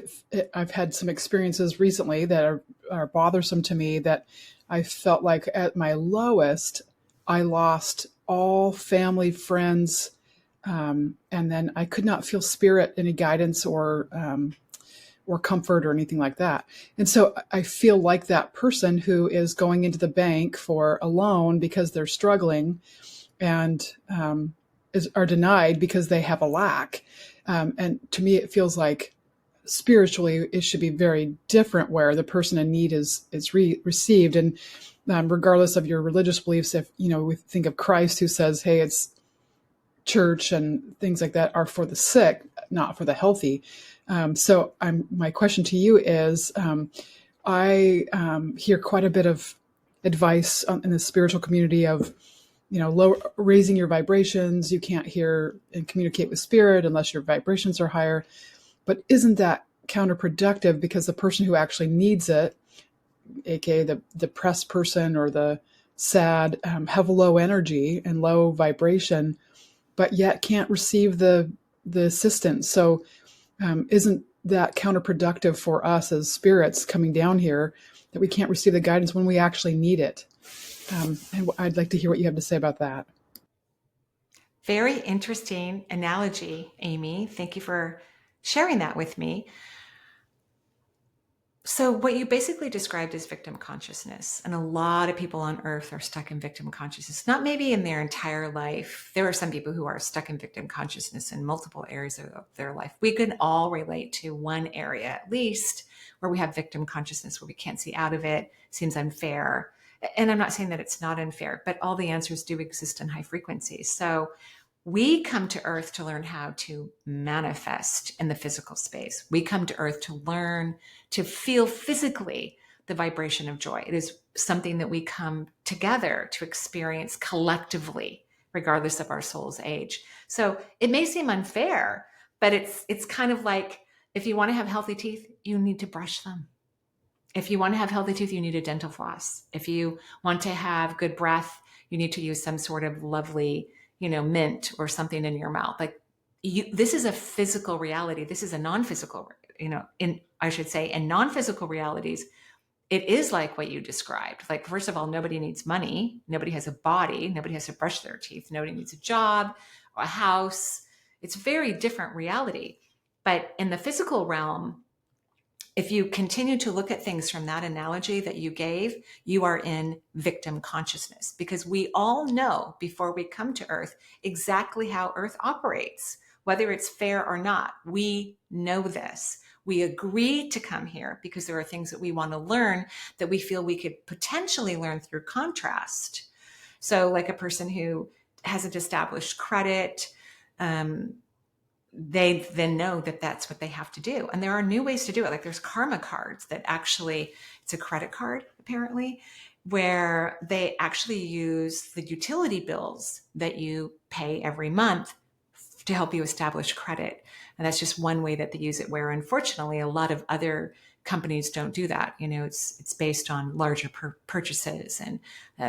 I've had some experiences recently that are bothersome to me, that I felt like at my lowest, I lost all family, friends, and then I could not feel spirit, any guidance or comfort or anything like that. And so I feel like that person who is going into the bank for a loan because they're struggling and are denied because they have a lack. And to me, it feels like spiritually it should be very different, where the person in need is received. And regardless of your religious beliefs, if we think of Christ, who says, hey, it's church and things like that are for the sick, not for the healthy. So my question to you is, I hear quite a bit of advice in the spiritual community of, raising your vibrations. You can't hear and communicate with spirit unless your vibrations are higher. But isn't that counterproductive, because the person who actually needs it, aka the depressed person or the sad, have low energy and low vibration, but yet can't receive the assistance? So isn't that counterproductive for us as spirits coming down here, that we can't receive the guidance when we actually need it? And I'd like to hear what you have to say about that. Very interesting analogy, Amy. Thank you for sharing that with me. So what you basically described is victim consciousness. And a lot of people on earth are stuck in victim consciousness, not maybe in their entire life. There are some people who are stuck in victim consciousness in multiple areas of their life. We can all relate to one area, at least, where we have victim consciousness, where we can't see out of it, seems unfair. And I'm not saying that it's not unfair, but all the answers do exist in high frequencies. So we come to earth to learn how to manifest in the physical space. We come to earth to learn to feel physically the vibration of joy. It is something that we come together to experience collectively, regardless of our soul's age. So it may seem unfair, but it's kind of like, if you want to have healthy teeth, you need to brush them. If you want to have healthy teeth, you need a dental floss. If you want to have good breath, you need to use some sort of lovely, mint or something in your mouth. Like this is a physical reality. This is a non-physical, in non-physical realities, it is like what you described. Like, first of all, nobody needs money. Nobody has a body. Nobody has to brush their teeth. Nobody needs a job or a house. It's a very different reality. But in the physical realm, if you continue to look at things from that analogy that you gave, you are in victim consciousness, because we all know before we come to Earth exactly how Earth operates, whether it's fair or not. We know this. We agree to come here because there are things that we want to learn that we feel we could potentially learn through contrast. So like a person who hasn't established credit, they then know that that's what they have to do. And there are new ways to do it. Like there's karma cards that actually, it's a credit card apparently, where they actually use the utility bills that you pay every month to help you establish credit. And that's just one way that they use it, where unfortunately a lot of other companies don't do that. It's based on larger purchases and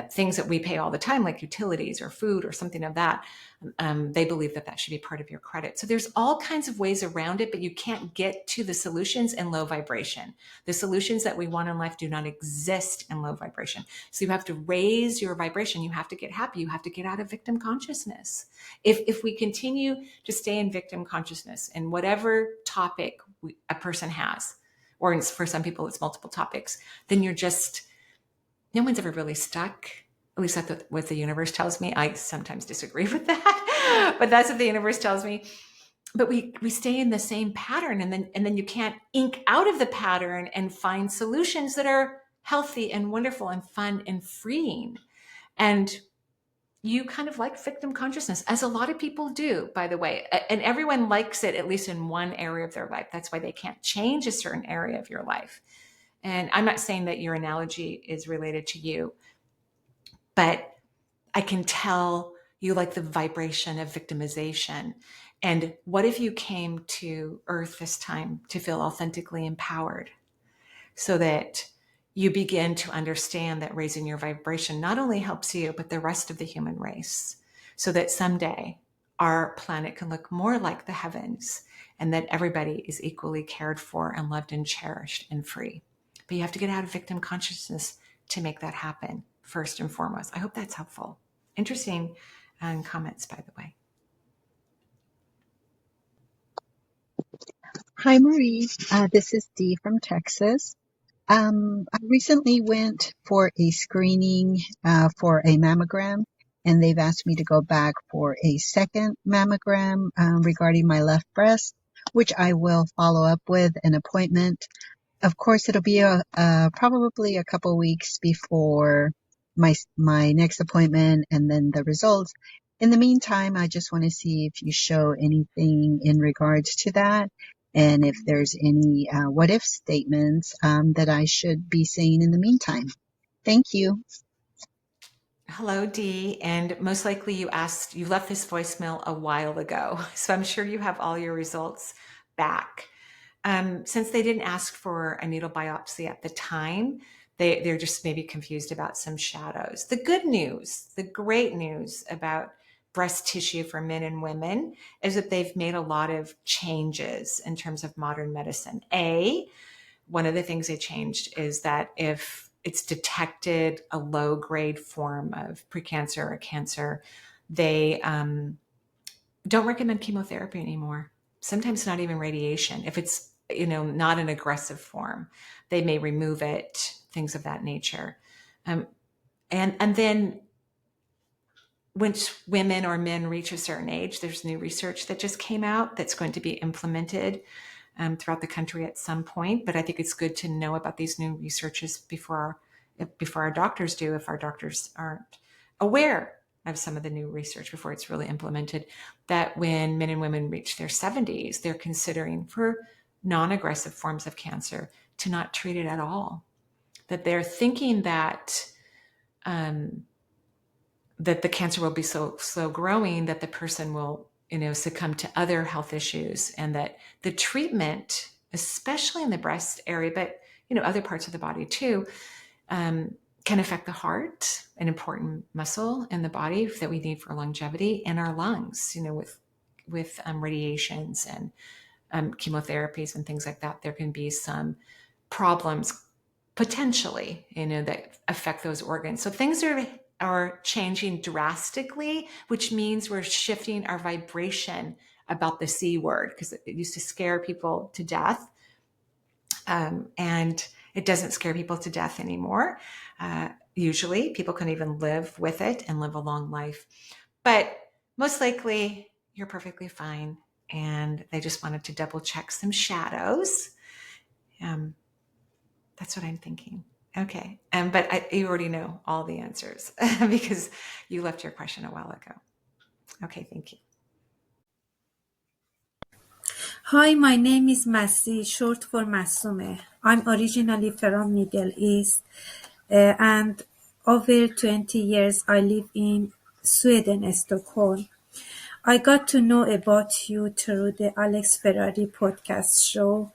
things that we pay all the time, like utilities or food or something of that. They believe that should be part of your credit. So there's all kinds of ways around it, but you can't get to the solutions in low vibration. The solutions that we want in life do not exist in low vibration. So you have to raise your vibration. You have to get happy. You have to get out of victim consciousness. If we continue to stay in victim consciousness in whatever topic a person has, or for some people it's multiple topics, then no one's ever really stuck. At least that's what the universe tells me. I sometimes disagree with that, but that's what the universe tells me. But we stay in the same pattern, and then you can't ink out of the pattern and find solutions that are healthy and wonderful and fun and freeing. And you kind of like victim consciousness, as a lot of people do, by the way. And everyone likes it, at least in one area of their life. That's why they can't change a certain area of your life. And I'm not saying that your analogy is related to you, but I can tell you like the vibration of victimization. And what if you came to Earth this time to feel authentically empowered, so that you begin to understand that raising your vibration not only helps you, but the rest of the human race, so that someday our planet can look more like the heavens, and that everybody is equally cared for and loved and cherished and free. But you have to get out of victim consciousness to make that happen, first and foremost. I hope that's helpful. Interesting comments, by the way. Hi, Marie. This is Dee from Texas. I recently went for a screening for a mammogram, and they've asked me to go back for a second mammogram regarding my left breast, which I will follow up with an appointment. Of course, it'll be probably a couple weeks before my next appointment and then the results. In the meantime, I just want to see if you show anything in regards to that, and if there's any what if statements that I should be saying in the meantime. Thank you. Hello, Dee. And most likely you left this voicemail a while ago. So I'm sure you have all your results back. Since they didn't ask for a needle biopsy at the time, they're just maybe confused about some shadows. The good news, the great news about breast tissue for men and women is that they've made a lot of changes in terms of modern medicine. One of the things they changed is that if it's detected a low-grade form of precancer or cancer, they don't recommend chemotherapy anymore. Sometimes not even radiation. If it's not an aggressive form, they may remove it, things of that nature. And then once women or men reach a certain age, there's new research that just came out that's going to be implemented throughout the country at some point. But I think it's good to know about these new researches before our doctors do, if our doctors aren't aware of some of the new research before it's really implemented, that when men and women reach their 70s, they're considering for non-aggressive forms of cancer to not treat it at all. That they're thinking that that the cancer will be so slow growing that the person will succumb to other health issues, and that the treatment, especially in the breast area, but other parts of the body too, can affect the heart, an important muscle in the body that we need for longevity, and our lungs, with radiations and chemotherapies and things like that. There can be some problems potentially, that affect those organs. So things are changing drastically, which means we're shifting our vibration about the C word, because it used to scare people to death. And it doesn't scare people to death anymore. Usually people can even live with it and live a long life. But most likely you're perfectly fine. And they just wanted to double check some shadows. That's what I'm thinking. Okay. But you already know all the answers because you left your question a while ago. Okay. Thank you. Hi, my name is Masi, short for Masume. I'm originally from Middle East, and over 20 years I live in Sweden, Stockholm. I got to know about you through the Alex Ferrari podcast show.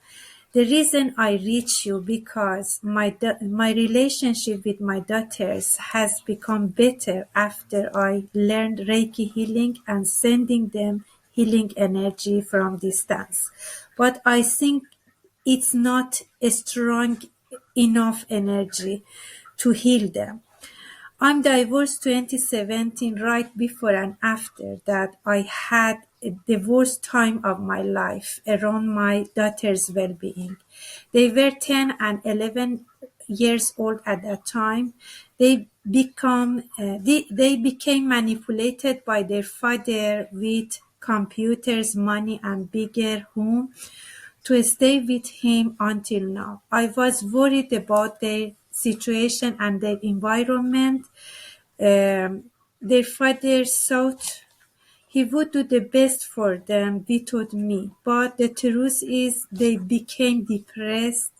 The reason I reach you because my relationship with my daughters has become better after I learned Reiki healing and sending them healing energy from distance. But I think it's not a strong enough energy to heal them. I'm divorced 2017, right before and after that I had the worst time of my life around my daughter's well-being. They were 10 and 11 years old at that time. They became manipulated by their father with computers, money, and bigger home to stay with him until now. I was worried about their situation and their environment. Their father thought he would do the best for them without me, but the truth is they became depressed,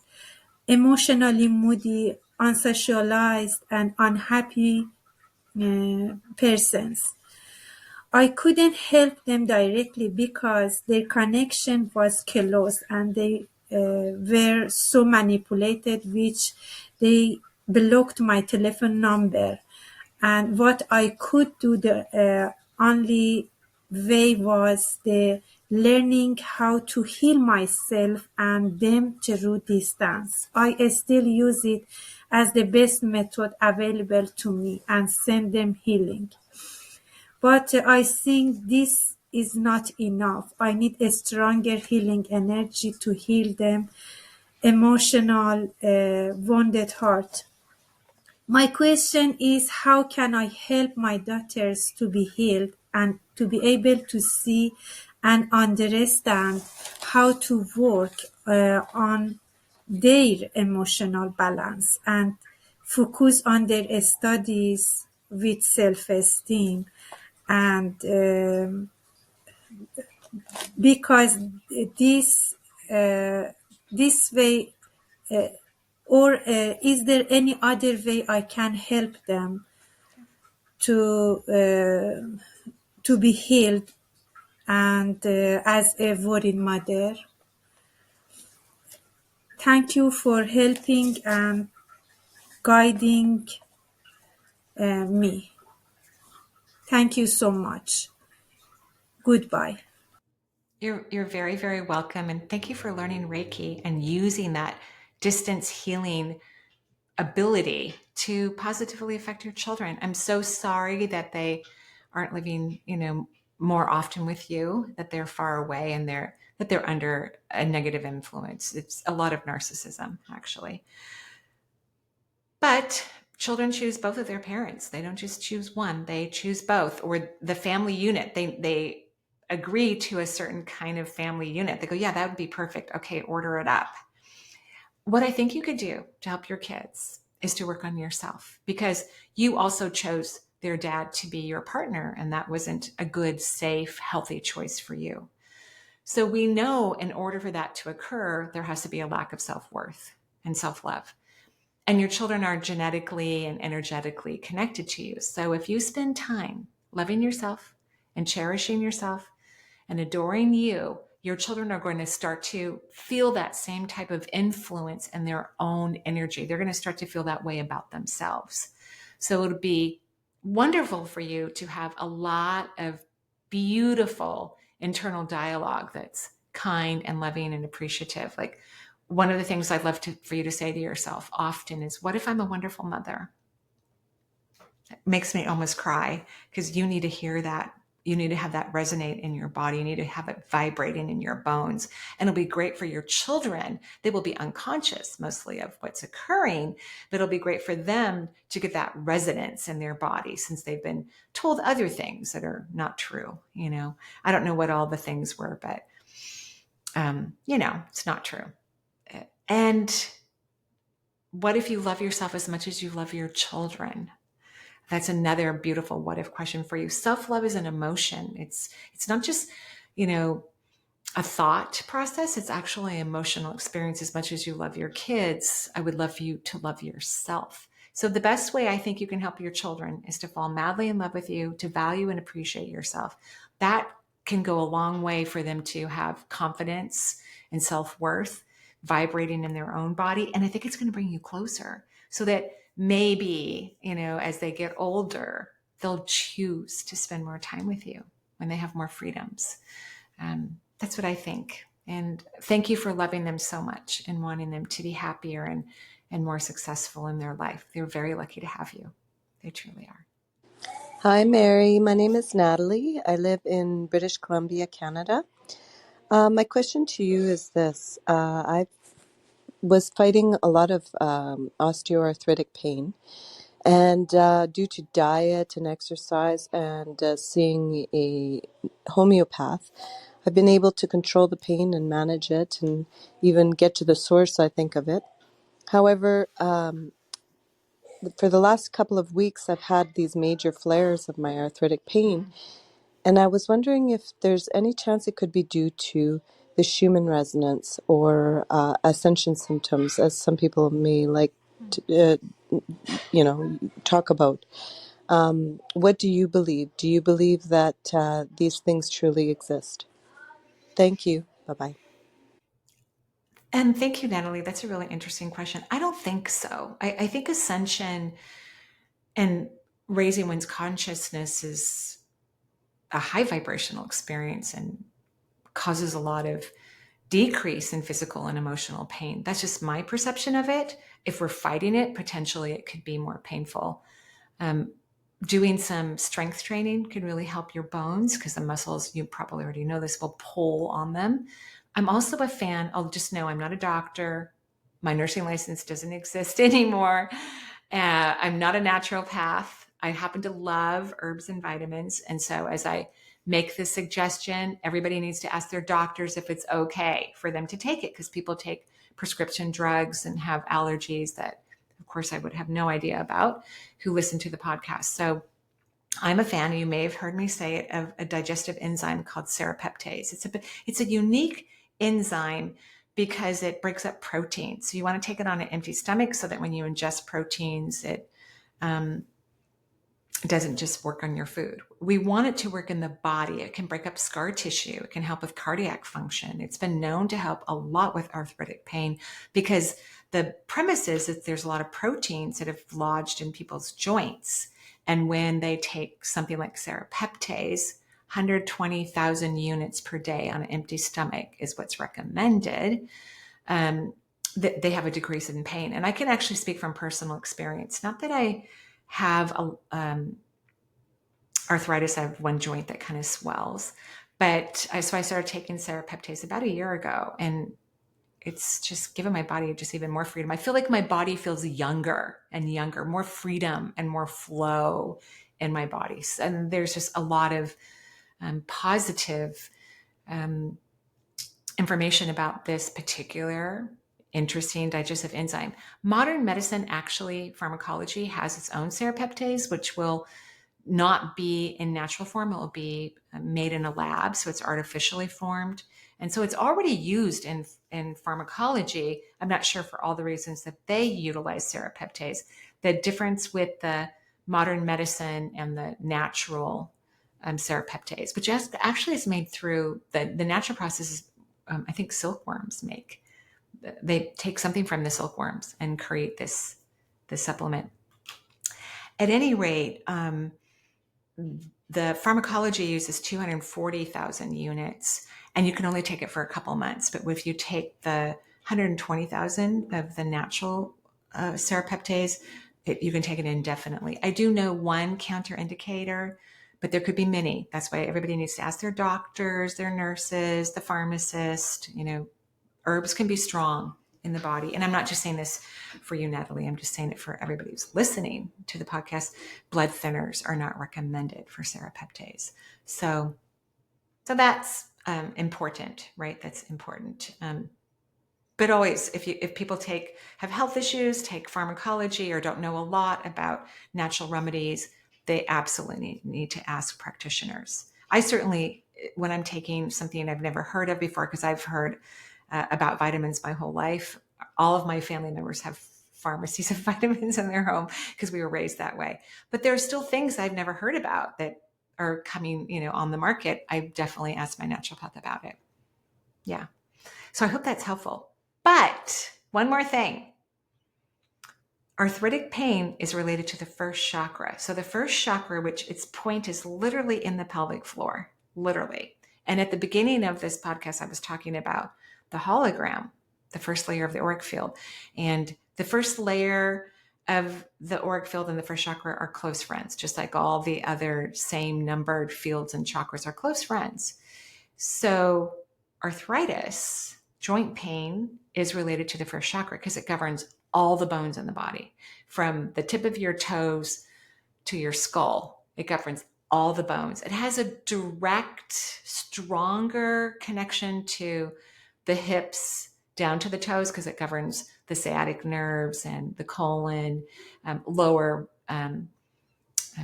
emotionally moody, unsocialized, and unhappy persons. I couldn't help them directly because their connection was close and they were so manipulated, which they blocked my telephone number. And what I could do, the only way was the learning how to heal myself and them through distance. I still use it as the best method available to me and send them healing. But I think this is not enough. I need a stronger healing energy to heal them emotional wounded heart. My question is how can I help my daughters to be healed and to be able to see and understand how to work on their emotional balance and focus on their studies with self-esteem and because this this way or is there any other way I can help them to be healed and as a worried mother? Thank you for helping and guiding me. Thank you so much. Goodbye. You're very, very welcome. And thank you for learning Reiki and using that distance healing ability to positively affect your children. I'm so sorry that they aren't living, more often with you, that they're far away and that they're under a negative influence. It's a lot of narcissism, actually. But children choose both of their parents. They don't just choose one, they choose both, or the family unit. They agree to a certain kind of family unit. They go, yeah, that would be perfect. Okay, order it up. What I think you could do to help your kids is to work on yourself, because you also chose their dad to be your partner, and that wasn't a good, safe, healthy choice for you. So we know in order for that to occur, there has to be a lack of self-worth and self-love. And your children are genetically and energetically connected to you. So if you spend time loving yourself and cherishing yourself and adoring you, your children are going to start to feel that same type of influence in their own energy. They're going to start to feel that way about themselves. So it'll be wonderful for you to have a lot of beautiful internal dialogue that's kind and loving and appreciative. Like, one of the things I'd love for you to say to yourself often is, what if I'm a wonderful mother? It makes me almost cry, because you need to hear that. You need to have that resonate in your body. You need to have it vibrating in your bones. And it'll be great for your children. They will be unconscious mostly of what's occurring, but it'll be great for them to get that resonance in their body, since they've been told other things that are not true. I don't know what all the things were, but it's not true. And what if you love yourself as much as you love your children? That's another beautiful what if question for you. Self-love is an emotion. It's not just, a thought process. It's actually an emotional experience. As much as you love your kids, I would love for you to love yourself. So the best way I think you can help your children is to fall madly in love with you, to value and appreciate yourself. That can go a long way for them to have confidence and self-worth vibrating in their own body. And I think it's going to bring you closer so that maybe, as they get older, they'll choose to spend more time with you when they have more freedoms. That's what I think. And thank you for loving them so much and wanting them to be happier and more successful in their life. They're very lucky to have you. They truly are. Hi, Mary. My name is Natalie. I live in British Columbia, Canada. My question to you is this. I was fighting a lot of osteoarthritic pain, and due to diet and exercise and seeing a homeopath, I've been able to control the pain and manage it and even get to the source, I think, of it. However, for the last couple of weeks, I've had these major flares of my arthritic pain. And I was wondering if there's any chance it could be due to the Schumann resonance or ascension symptoms, as some people may like to, talk about. What do you believe? Do you believe that these things truly exist? Thank you. Bye-bye. And thank you, Natalie. That's a really interesting question. I don't think so. I think ascension and raising one's consciousness is a high vibrational experience and causes a lot of decrease in physical and emotional pain. That's just my perception of it. If we're fighting it, potentially it could be more painful. Doing some strength training can really help your bones because the muscles, you probably already know this, will pull on them. I'm also a fan. I'll just know I'm not a doctor. My nursing license doesn't exist anymore. I'm not a naturopath. I happen to love herbs and vitamins. And so as I make this suggestion, everybody needs to ask their doctors if it's okay for them to take it because people take prescription drugs and have allergies that, of course, I would have no idea about who listen to the podcast. So I'm a fan, you may have heard me say it, of a digestive enzyme called serrapeptase. It's a unique enzyme because it breaks up proteins. So you want to take it on an empty stomach so that when you ingest proteins, it doesn't just work on your food. We want it to work in the body. It can break up scar tissue. It can help with cardiac function. It's been known to help a lot with arthritic pain because the premise is that there's a lot of proteins that have lodged in people's joints. And when they take something like serrapeptase, 120,000 units per day on an empty stomach is what's recommended. They have a decrease in pain. And I can actually speak from personal experience. Not that I have arthritis. I have one joint that kind of swells. But so I started taking serrapeptase about a year ago, and it's just given my body just even more freedom. I feel like my body feels younger and younger, more freedom and more flow in my body. And there's just a lot of positive information about this particular interesting digestive enzyme. Modern medicine, actually, pharmacology has its own serrapeptase, which will not be in natural form. It will be made in a lab, so it's artificially formed. And so it's already used in pharmacology. I'm not sure for all the reasons that they utilize serrapeptase. The difference with the modern medicine and the natural serrapeptase, which actually is made through the natural processes, I think silkworms make. They take something from the silkworms and create this supplement. At any rate, the pharmacology uses 240,000 units, and you can only take it for a couple months. But if you take the 120,000 of the natural serrapeptase, you can take it indefinitely. I do know one counterindicator, but there could be many. That's why everybody needs to ask their doctors, their nurses, the pharmacist. Herbs can be strong in the body. And I'm not just saying this for you, Natalie. I'm just saying it for everybody who's listening to the podcast. Blood thinners are not recommended for serrapeptase. So that's important, right? That's important. But always, if people have health issues, take pharmacology, or don't know a lot about natural remedies, they absolutely need to ask practitioners. I certainly when I'm taking something I've never heard of before, because I've heard about vitamins my whole life. All of my family members have pharmacies of vitamins in their home because we were raised that way. But there are still things I've never heard about that are coming, on the market. I definitely asked my naturopath about it. Yeah. So I hope that's helpful. But one more thing. Arthritic pain is related to the first chakra. So the first chakra, which its point is literally in the pelvic floor, literally. And at the beginning of this podcast, I was talking about the hologram, the first layer of the auric field. And the first layer of the auric field and the first chakra are close friends, just like all the other same numbered fields and chakras are close friends. So arthritis, joint pain, is related to the first chakra because it governs all the bones in the body, from the tip of your toes to your skull. It governs all the bones. It has a direct, stronger connection to the hips down to the toes because it governs the sciatic nerves and the colon, lower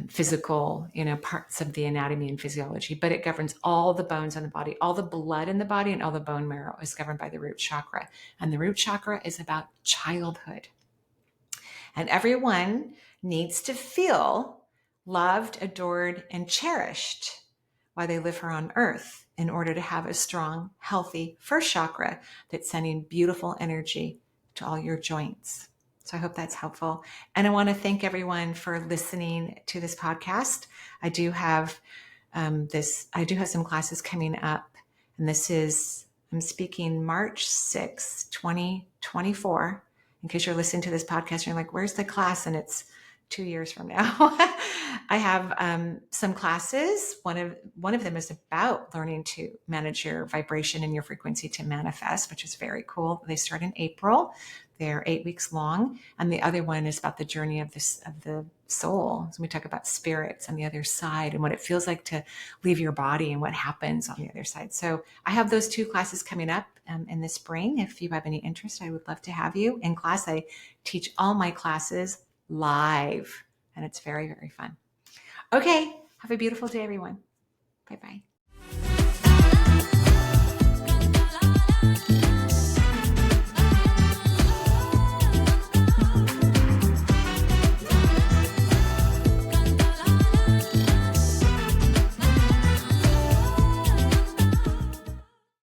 physical, parts of the anatomy and physiology, but it governs all the bones in the body. All the blood in the body and all the bone marrow is governed by the root chakra. And the root chakra is about childhood. And everyone needs to feel loved, adored, and cherished while they live here on earth in order to have a strong, healthy first chakra that's sending beautiful energy to all your joints. So I hope that's helpful. And I want to thank everyone for listening to this podcast. I do have some classes coming up, and I'm speaking March 6, 2024. In case you're listening to this podcast and you're like, where's the class? And it's 2 years from now. I have some classes. One of them is about learning to manage your vibration and your frequency to manifest, which is very cool. They start in April. They're 8 weeks long. And the other one is about the journey of the soul. So we talk about spirits on the other side and what it feels like to leave your body and what happens on the other side. So I have those 2 classes coming up in the spring. If you have any interest, I would love to have you in class. I teach all my classes live, and it's very, very fun. Okay. Have a beautiful day, everyone. Bye-bye.